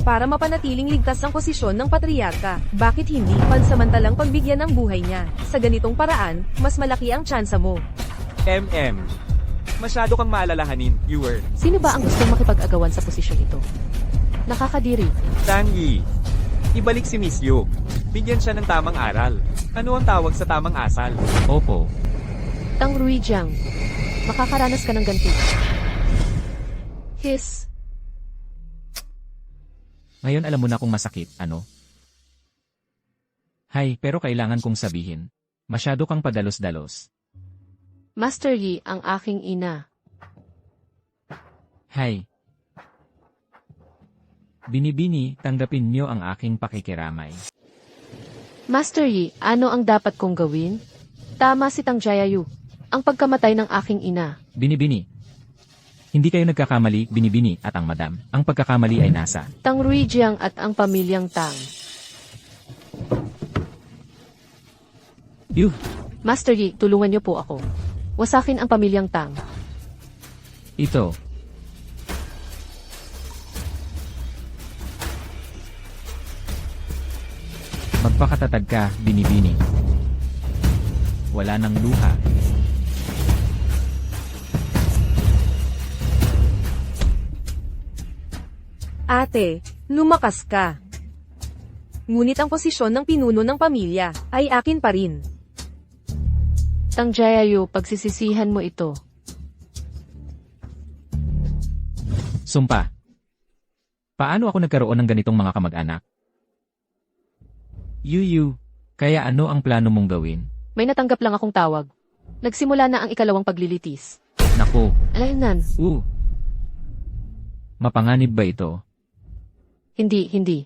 Para mapanatiling ligtas ang posisyon ng patriarka, bakit hindi pansamantalang pagbigyan ng buhay niya? Sa ganitong paraan, mas malaki ang tsansa mo. MM. Masyado kang maalalahanin, viewer. Sino ba ang gustong makipag-agawan sa posisyon ito? Nakakadiri. Tang Yi. Ibalik si Miss Yu. Bigyan siya ng tamang aral. Ano ang tawag sa tamang asal? Opo. Tang Ruijiang. Makakaranas ka ng ganti. His. Ngayon alam mo na kung masakit, ano? Hay, pero kailangan kong sabihin. Masyado kang padalos-dalos. Master Yi ang aking ina. Hay. Binibini, tanggapin niyo ang aking pakikiramay. Master Yi, ano ang dapat kong gawin? Tama si Tang Jiayu. Ang pagkamatay ng aking ina. Binibini. Hindi kayo nagkakamali, binibini at ang madam. Ang pagkakamali ay nasa. Tang Ruijiang at ang pamilyang Tang. Yuh! Master Yi, tulungan niyo po ako. Wasakin ang pamilyang Tang. Ito. Magpakatatag ka, binibini. Wala nang luha. Ate, lumakas ka. Ngunit ang posisyon ng pinuno ng pamilya ay akin pa rin. Tang Jiayu, pagsisisihan mo ito. Sumpa. Paano ako nagkaroon ng ganitong mga kamag-anak? Yuyu, kaya ano ang plano mong gawin? May natanggap lang akong tawag. Nagsimula na ang ikalawang paglilitis. Naku, Alaynan. mapanganib ba ito? Hindi.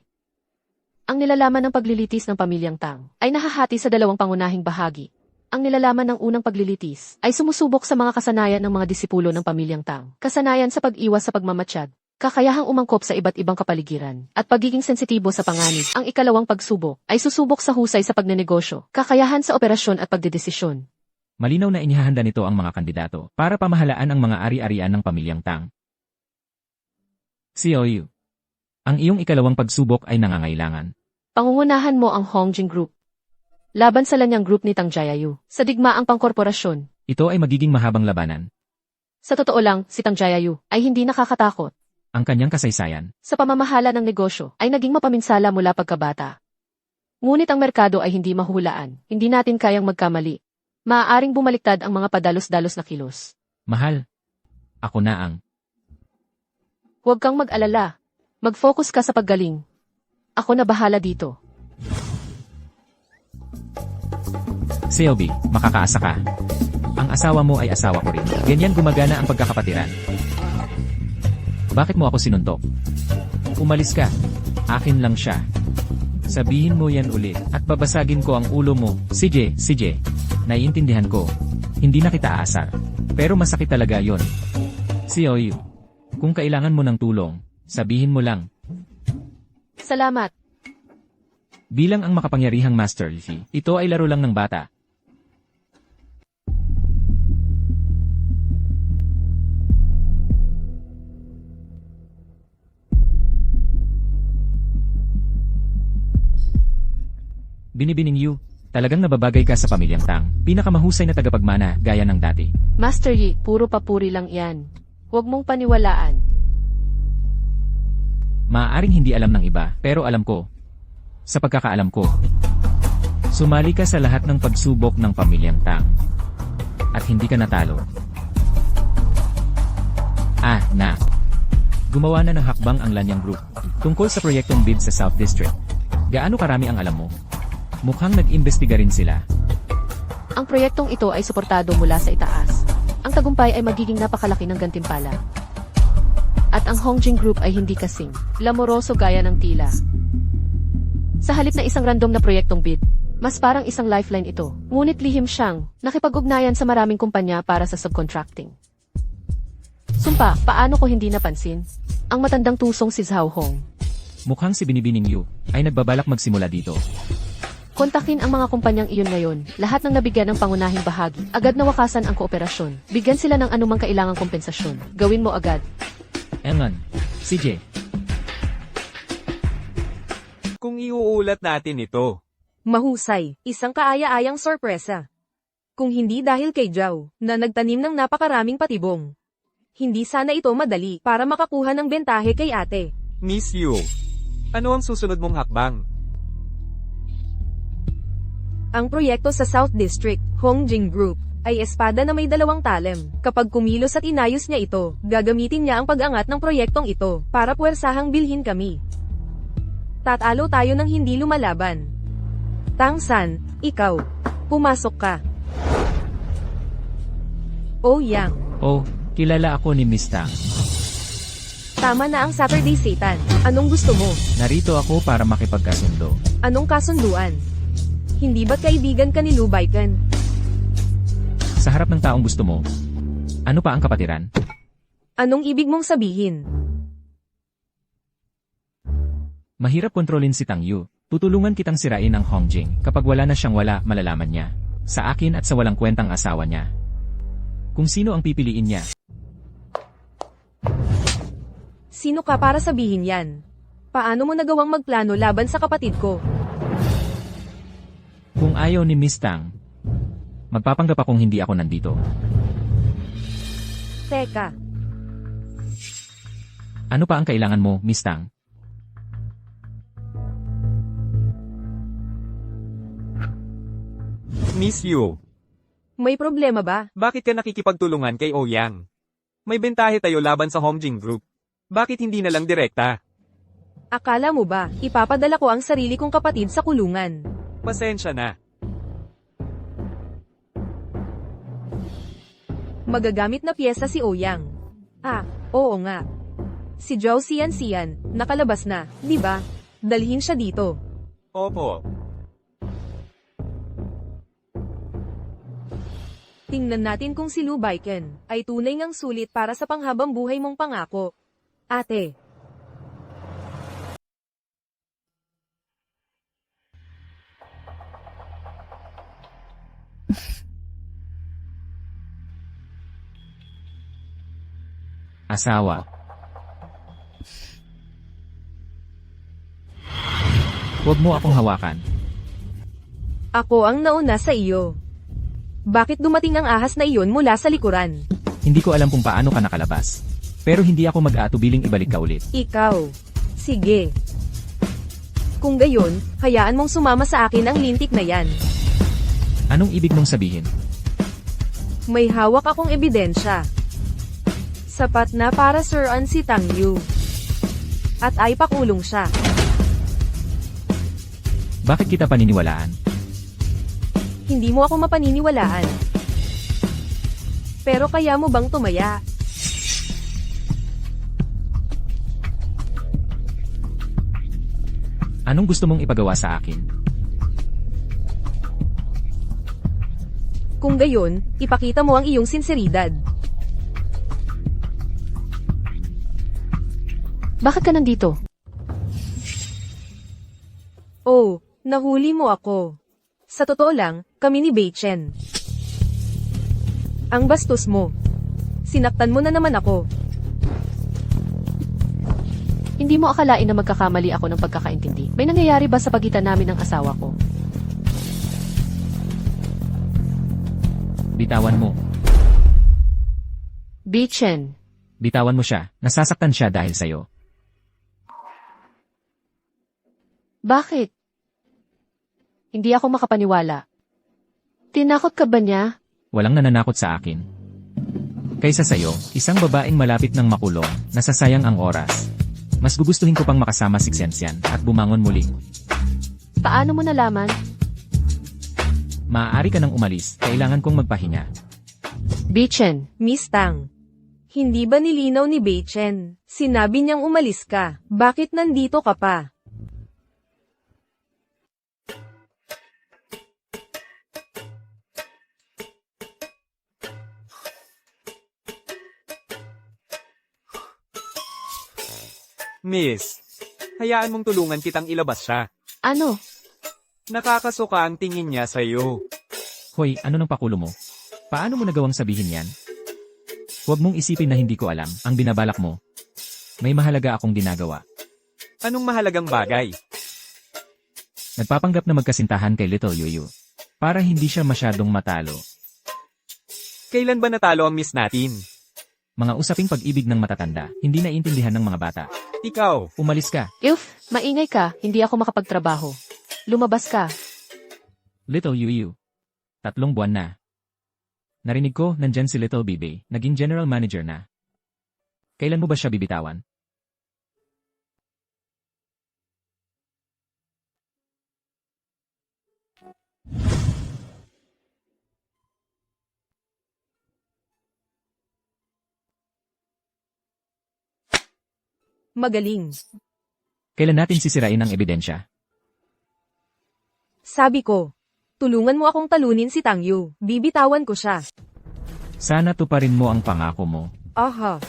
Ang nilalaman ng paglilitis ng pamilyang Tang ay nahahati sa dalawang pangunahing bahagi. Ang nilalaman ng unang paglilitis ay sumusubok sa mga kasanayan ng mga disipulo ng pamilyang Tang. Kasanayan sa pag-iwas sa pagmamatsyad, kakayahang umangkop sa iba't ibang kapaligiran, at pagiging sensitibo sa panganib. Ang ikalawang pagsubok ay susubok sa husay sa pagnenegosyo, kakayahan sa operasyon at pagdedesisyon. Malinaw na inihahanda nito ang mga kandidato para pamahalaan ang mga ari-arian ng pamilyang Tang. COU. Ang iyong ikalawang pagsubok ay nangangailangan. Pangungunahan mo ang Hongjing Group. Laban sa lanyang group ni Tang Jiayu, sa digmaang pangkorporasyon. Ito ay magiging mahabang labanan. Sa totoo lang, si Tang Jiayu ay hindi nakakatakot. Ang kanyang kasaysayan. Sa pamamahala ng negosyo ay naging mapaminsala mula pagkabata. Ngunit ang merkado ay hindi mahulaan. Hindi natin kayang magkamali. Maaaring bumaliktad ang mga padalos-dalos na kilos. Mahal. Ako na ang. Huwag kang mag-alala. Mag-focus ka sa paggaling. Ako na bahala dito. Selby, makakaasa ka. Ang asawa mo ay asawa ko rin. Ganyan gumagana ang pagkakapatiran. Bakit mo ako sinuntok? Umalis ka. Akin lang siya. Sabihin mo yan ulit at babasagin ko ang ulo mo. CJ. Naiintindihan ko. Hindi na kita aasar. Pero masakit talaga yon. COU. Kung kailangan mo ng tulong, sabihin mo lang. Salamat. Bilang ang makapangyarihang Master Yi, ito ay laro lang ng bata. Binibining Yu, talagang nababagay ka sa pamilyang Tang. Pinakamahusay na tagapagmana gaya ng dati. Master Yi, puro papuri lang yan. Huwag mong paniwalaan. Maaaring hindi alam ng iba, pero alam ko. Sa pagkakaalam ko, sumali ka sa lahat ng pagsubok ng pamilyang Tang. At hindi ka natalo. Gumawa na ng hakbang ang Lanyang Group tungkol sa proyektong bid sa South District. Gaano karami ang alam mo? Mukhang nag-imbestiga rin sila. Ang proyektong ito ay suportado mula sa itaas. Ang tagumpay ay magiging napakalaki ng gantimpala. At ang Hongjing Group ay hindi kasing lamoroso gaya ng tila. Sa halip na isang random na proyektong bid, mas parang isang lifeline ito. Ngunit lihim siyang nakipag-ugnayan sa maraming kumpanya para sa subcontracting. Sumpa, paano ko hindi napansin? Ang matandang tusong si Zhao Hong. Mukhang si Binibining Yu ay nagbabalak magsimula dito. Kontakin ang mga kumpanyang iyon ngayon. Lahat ng nabigyan ng pangunahing bahagi. Agad na wakasan ang kooperasyon. Bigyan sila ng anumang kailangang kompensasyon. Gawin mo agad. Engan, CJ, Kung iuulat natin ito, Mahusay, isang kaaya-ayang sorpresa. Kung hindi dahil kay Zhao, na nagtanim ng napakaraming patibong. Hindi sana ito madali para makakuha ng bentahe kay ate. Miss Yu, ano ang susunod mong hakbang? Ang proyekto sa South District, Hongjing Group, ay espada na may dalawang talem. Kapag kumilos at inayos niya ito, gagamitin niya ang pag-angat ng proyektong ito para puwersahang bilhin kami. Tatalo tayo ng hindi lumalaban. Tang San, ikaw, pumasok ka. Oh Yang, oh, kilala ako ni Miss Tang. tama na ang Saturday Satan. Anong gusto mo? Narito ako para makipagkasundo. Anong kasunduan? Hindi ba't kaibigan ka ni Lu Baiken? Sa harap ng taong gusto mo, ano pa ang kapatiran? Anong ibig mong sabihin? Mahirap kontrolin si Tang Yu. Tutulungan kitang sirain ang Hongjing. Kapag wala na siyang wala, malalaman niya. Sa akin at sa walang kwentang asawa niya. Kung sino ang pipiliin niya. Sino ka para sabihin yan? Paano mo nagawang magplano laban sa kapatid ko? Kung ayaw ni Miss Tang, magpapanggap akong hindi ako nandito. Teka, Ano pa ang kailangan mo, Miss Tang? Miss Yu, may problema ba? bakit ka nakikipagtulungan kay Ouyang? May bentahe tayo laban sa Hongjing Group. Bakit hindi na lang direkta? Akala mo ba, ipapadala ko ang sarili kong kapatid sa kulungan? Pasensya na. Magagamit na piyesa si Ouyang. Oo nga. Si Zhao Xian, nakalabas na, di ba? Dalhin siya dito. Opo. Tingnan natin kung si Lu Baiken ay tunay ngang sulit para sa panghabang buhay mong pangako. Ate. Asawa. Huwag mo akong hawakan. Ako ang nauna sa iyo. Bakit dumating ang ahas na iyon mula sa likuran? Hindi ko alam kung paano ka nakalabas. Pero hindi ako mag-aatubiling ibalik ka ulit. Ikaw. Sige. Kung gayon, hayaan mong sumama sa akin ang lintik na yan. Anong ibig mong sabihin? May hawak akong ebidensya. Sapat na para suruan si Tang Yu. At ay pakulong siya. Bakit kita paniniwalaan? Hindi mo ako mapaniniwalaan. Pero kaya mo bang tumaya? Anong gusto mong ipagawa sa akin? Kung gayon, ipakita mo ang iyong sinseridad. Bakit ka nandito? Oh, nahuli mo ako. Sa totoo lang, kami ni Beichen. Ang bastos mo. Sinaktan mo na naman ako. Hindi mo akalain na magkakamali ako ng pagkakaintindi. May nangyayari ba sa pagitan namin ng asawa ko? Bitawan mo. Bichen, Bitawan mo siya. Nasasaktan siya dahil sa'yo. bakit? Hindi ako makapaniwala. Tinakot ka ba niya? Walang nananakot sa akin. Kaysa sa'yo, isang babaeng malapit ng makulong, nasasayang ang oras. Mas gugustuhin ko pang makasama si Xianxian at bumangon muli. Paano mo nalaman? Maaari ka nang umalis, kailangan kong magpahinga. Bichen, Miss Tang. Hindi ba nilinaw ni Bei Chen? Sinabi niyang umalis ka. Bakit nandito ka pa? Miss, hayaan mong tulungan kitang ilabas siya. ano? Nakakasuka ang tingin niya sa'yo. Hoy, ano ng pakulo mo? Paano mo nagawang sabihin yan? Huwag mong isipin na hindi ko alam ang binabalak mo. May mahalaga akong ginagawa. Anong mahalagang bagay? Nagpapanggap na magkasintahan kay Little Yuyu. Para hindi siya masyadong matalo. Kailan ba natalo ang miss natin? Mga usaping pag-ibig ng matatanda, hindi naiintindihan ng mga bata. Ikaw, Umalis ka, Maingay ka, hindi ako makapagtrabaho. Lumabas ka. Little Yuyu. 3 buwan na. Narinig ko, nandyan si Little Bibi, naging general manager na. Kailan mo ba siya bibitawan? Magaling. Kailan natin sisirain ang ebidensya? Sabi ko. Tulungan mo akong talunin si Tang Yu. Bibitawan ko siya. Sana tuparin mo ang pangako mo. Aha.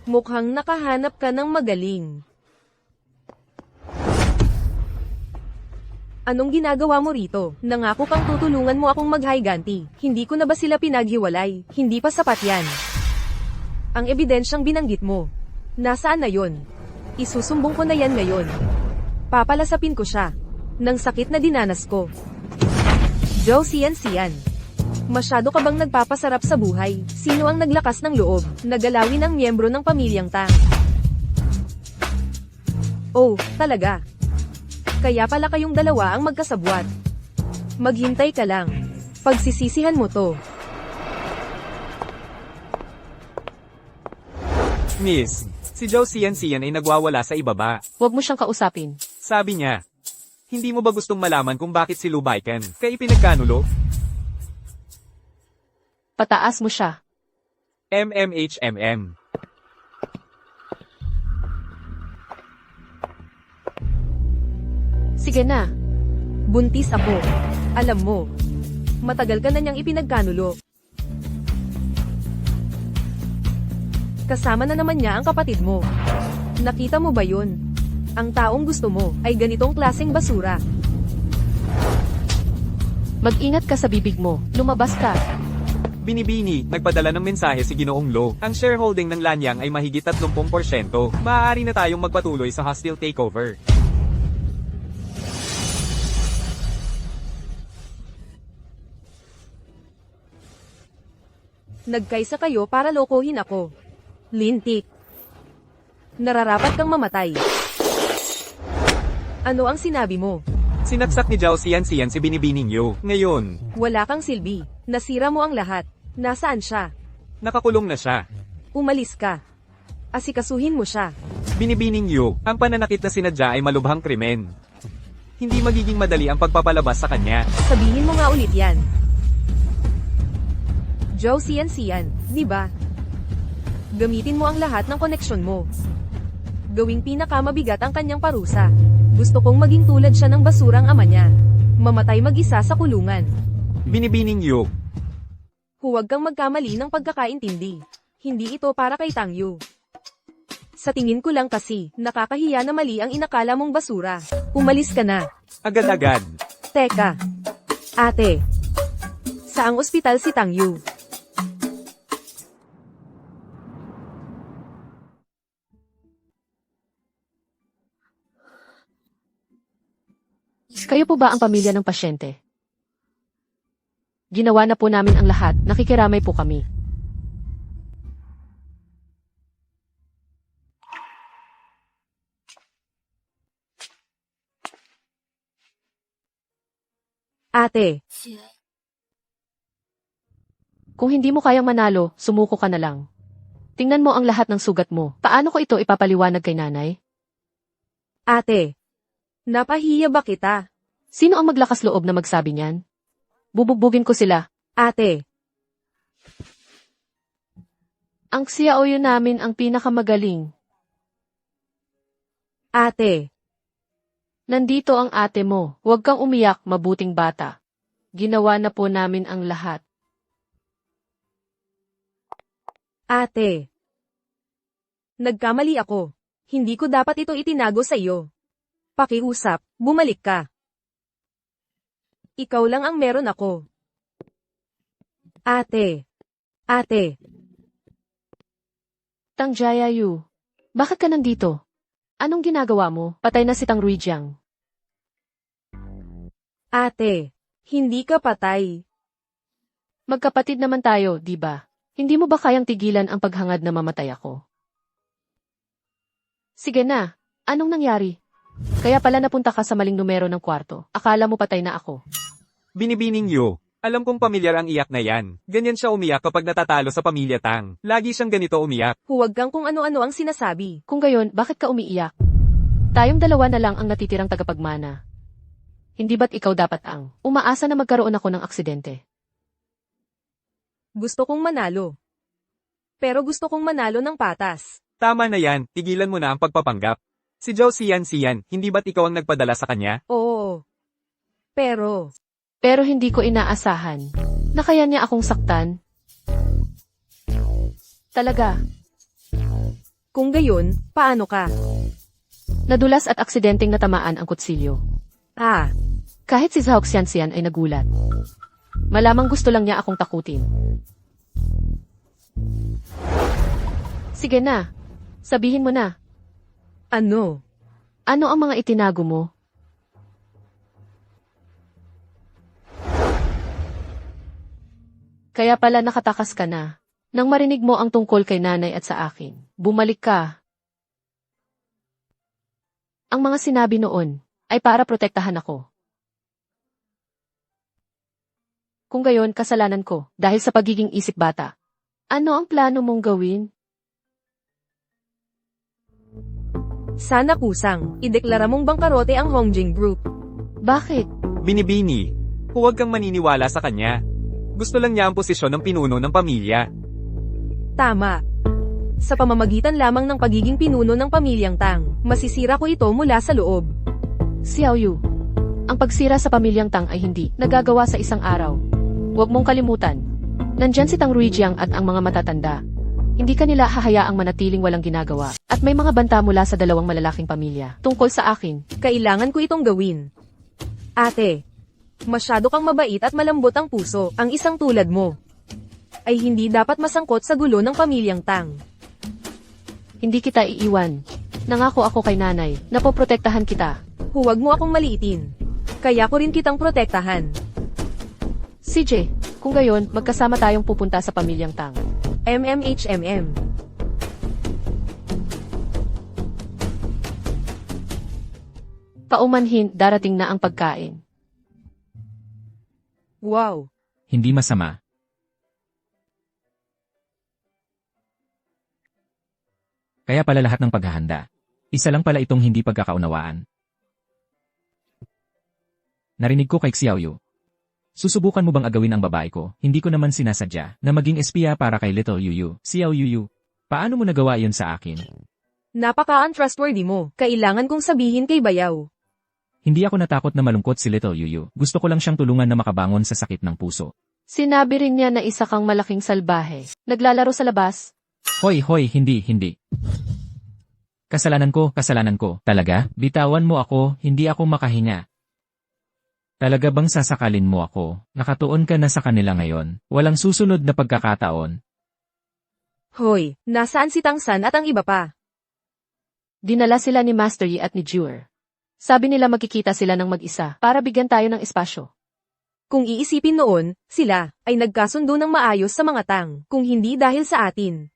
Mukhang nakahanap ka ng magaling. Anong ginagawa mo rito? Nangako kang tutulungan mo akong mag-higanti. Hindi ko na ba sila pinaghiwalay? Hindi pa sapat yan. Ang ebidensyang binanggit mo. Nasaan na yon? Isusumbong ko na yan ngayon. Papalasapin ko siya. Nang sakit na dinanas ko. Zhou Xianxian. Masyado ka bang nagpapasarap sa buhay? Sino ang naglakas ng loob? Nagalawin ang miyembro ng pamilyang Tang. Oh, talaga. Kaya pala kayong dalawa ang magkasabwat. Maghintay ka lang. Pagsisisihan mo to. miss, si Zhou Xianxian ay nagwawala sa ibaba. Huwag mo siyang kausapin. Sabi niya, hindi mo ba gustong malaman kung bakit si Lu Baiken kay ipinagkanulo? Pataas mo siya. MMHMM. Sige na. Buntis ako. Alam mo. Matagal ka na niyang ipinagkanulo. Kasama na naman niya ang kapatid mo. Nakita mo ba yun? Ang taong gusto mo ay ganitong klaseng basura. Mag-ingat ka sa bibig mo. Lumabas ka. Binibini, nagpadala ng mensahe si Ginoong Lo. Ang shareholding ng Lanyang ay mahigit 30%. Maaari na tayong magpatuloy sa hostile takeover. Nagkaisa kayo para lokohin ako. Lintik. Nararapat kang mamatay. Ano ang sinabi mo? Sinaksak ni Zhao Xianxian si Binibining Yu. Ngayon, Wala kang silbi. Nasira mo ang lahat. Nasaan siya? nakakulong na siya. Umalis ka. Asikasuhin mo siya. Binibining Yu, ang pananakit na sinadya ay malubhang krimen. Hindi magiging madali ang pagpapalabas sa kanya. Sabihin mo nga ulit yan. Zhou Xianxian, di ba? Gamitin mo ang lahat ng koneksyon mo. Gawing pinakamabigat ang kanyang parusa. Gusto kong maging tulad siya ng basurang ama niya. Mamatay mag-isa sa kulungan. Binibining Yu, Huwag kang magkamali ng pagkakaintindi. Hindi ito para kay Tang Yu. Sa tingin ko lang kasi, nakakahiya na mali ang inakala mong basura. Umalis ka na. agad-agad. Teka. Ate. Saang ospital si Tang Yu? Kayo po ba ang pamilya ng pasyente? Ginawa na po namin ang lahat, nakikiramay po kami. Ate, Kung hindi mo kayang manalo, sumuko ka na lang. Tingnan mo ang lahat ng sugat mo. Paano ko ito ipapaliwanag kay nanay? ate. Napahiya ba kita? Sino ang maglakas loob na magsabi niyan? Bubugbugin ko sila. Ate, Ang Xiaoyu namin ang pinakamagaling. ate. Nandito ang ate mo. Huwag kang umiyak, mabuting bata. Ginawa na po namin ang lahat. Ate. Nagkamali ako. Hindi ko dapat ito itinago sa iyo. Pakiusap, bumalik ka. Ikaw lang ang meron ako. Ate. Ate. Tang Jiayu, bakit ka nandito? Anong ginagawa mo? Patay na si Tang Ruijiang. Ate. Hindi ka patay. Magkapatid naman tayo, di ba? Hindi mo ba kayang tigilan ang paghangad na mamatay ako? Sige na, anong nangyari? Kaya pala napunta ka sa maling numero ng kwarto. Akala mo patay na ako. Binibining Yu. Alam kong pamilyar ang iyak na yan. Ganyan siya umiyak kapag natatalo sa pamilya Tang. Lagi siyang ganito umiyak. Huwag kang kung ano-ano ang sinasabi. Kung gayon, bakit ka umiiyak? Tayong dalawa na lang ang natitirang tagapagmana. Hindi ba't ikaw dapat ang umaasa na magkaroon ako ng aksidente? Gusto kong manalo. Pero gusto kong manalo ng patas. Tama na yan, tigilan mo na ang pagpapanggap. Si Zhao Xian, hindi ba't ikaw ang nagpadala sa kanya? Oo. Pero, Pero hindi ko inaasahan na kaya niya akong saktan. Talaga, kung gayon, paano ka? nadulas at aksidenteng natamaan ang kutsilyo. Ah, Kahit si Zhao Xianxian ay nagulat. Malamang gusto lang niya akong takutin. Sige na, sabihin mo na, ano? ano ang mga itinago mo? Kaya pala nakatakas ka na. Nang marinig mo ang tungkol kay nanay at sa akin, bumalik ka. Ang mga sinabi noon ay para protektahan ako. Kung gayon, kasalanan ko dahil sa pagiging isip bata. Ano ang plano mong gawin? Sana kusang, ideklara mong bangkarote ang Hongjing Group. Bakit? Binibini. Huwag kang maniniwala sa kanya. Gusto lang niya ang posisyon ng pinuno ng pamilya. Tama. Sa pamamagitan lamang ng pagiging pinuno ng pamilyang Tang, masisira ko ito mula sa loob. Xiaoyu, ang pagsira sa pamilyang Tang ay hindi nagagawa sa isang araw. Huwag mong kalimutan. Nandyan si Tang Ruijiang at ang mga matatanda. Hindi kanila hahayaang manatiling walang ginagawa. At may mga banta mula sa dalawang malalaking pamilya. Tungkol sa akin, Kailangan ko itong gawin. Ate, masyado kang mabait at malambot ang puso. Ang isang tulad mo ay hindi dapat masangkot sa gulo ng pamilyang Tang. hindi kita iiwan. Nangako ako kay nanay na poprotektahan kita. Huwag mo akong maliitin. Kaya ko rin kitang protektahan. CJ, kung gayon, magkasama tayong pupunta sa pamilyang Tang. MMHMM. Paumanhin, darating na ang pagkain. Wow. Hindi masama. Kaya pala lahat ng paghahanda. Isa lang pala itong hindi pagkakaunawaan. Narinig ko kay Xiaoyu. Susubukan mo bang agawin ang babae ko? Hindi ko naman sinasadya na maging espiya para kay Little Yuyu. Xiaoyu, paano mo nagawa iyon sa akin? Napaka-untrustworthy mo. Kailangan kong sabihin kay Bayaw. Hindi ako natakot na malungkot si Little Yuyu. Gusto ko lang siyang tulungan na makabangon sa sakit ng puso. Sinabi rin niya na isa kang malaking salbahe. Naglalaro sa labas. Hoy, hindi. Kasalanan ko. Talaga? Bitawan mo ako, hindi ako makahinga. Talaga bang sasakalin mo ako? Nakatuon ka na sa kanila ngayon. Walang susunod na pagkakataon. Hoy, nasaan si Tangsan at ang iba pa? Dinala sila ni Master Yi at ni Jewel. Sabi nila magkikita sila ng mag-isa para bigyan tayo ng espasyo. Kung iisipin noon, sila ay nagkasundo ng maayos sa mga tang, kung hindi dahil sa atin.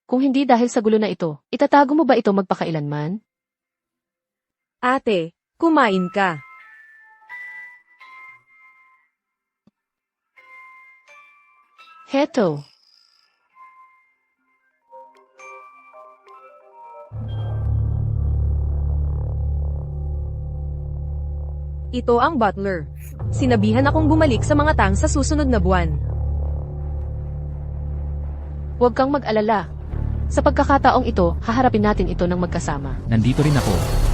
Kung hindi dahil sa gulo na ito, itatago mo ba ito magpakailanman? Ate, kumain ka. Heto. Ito ang butler. Sinabihan akong bumalik sa mga tang sa susunod na buwan. Huwag kang mag-alala. Sa pagkakataong ito, haharapin natin ito ng magkasama. Nandito rin ako.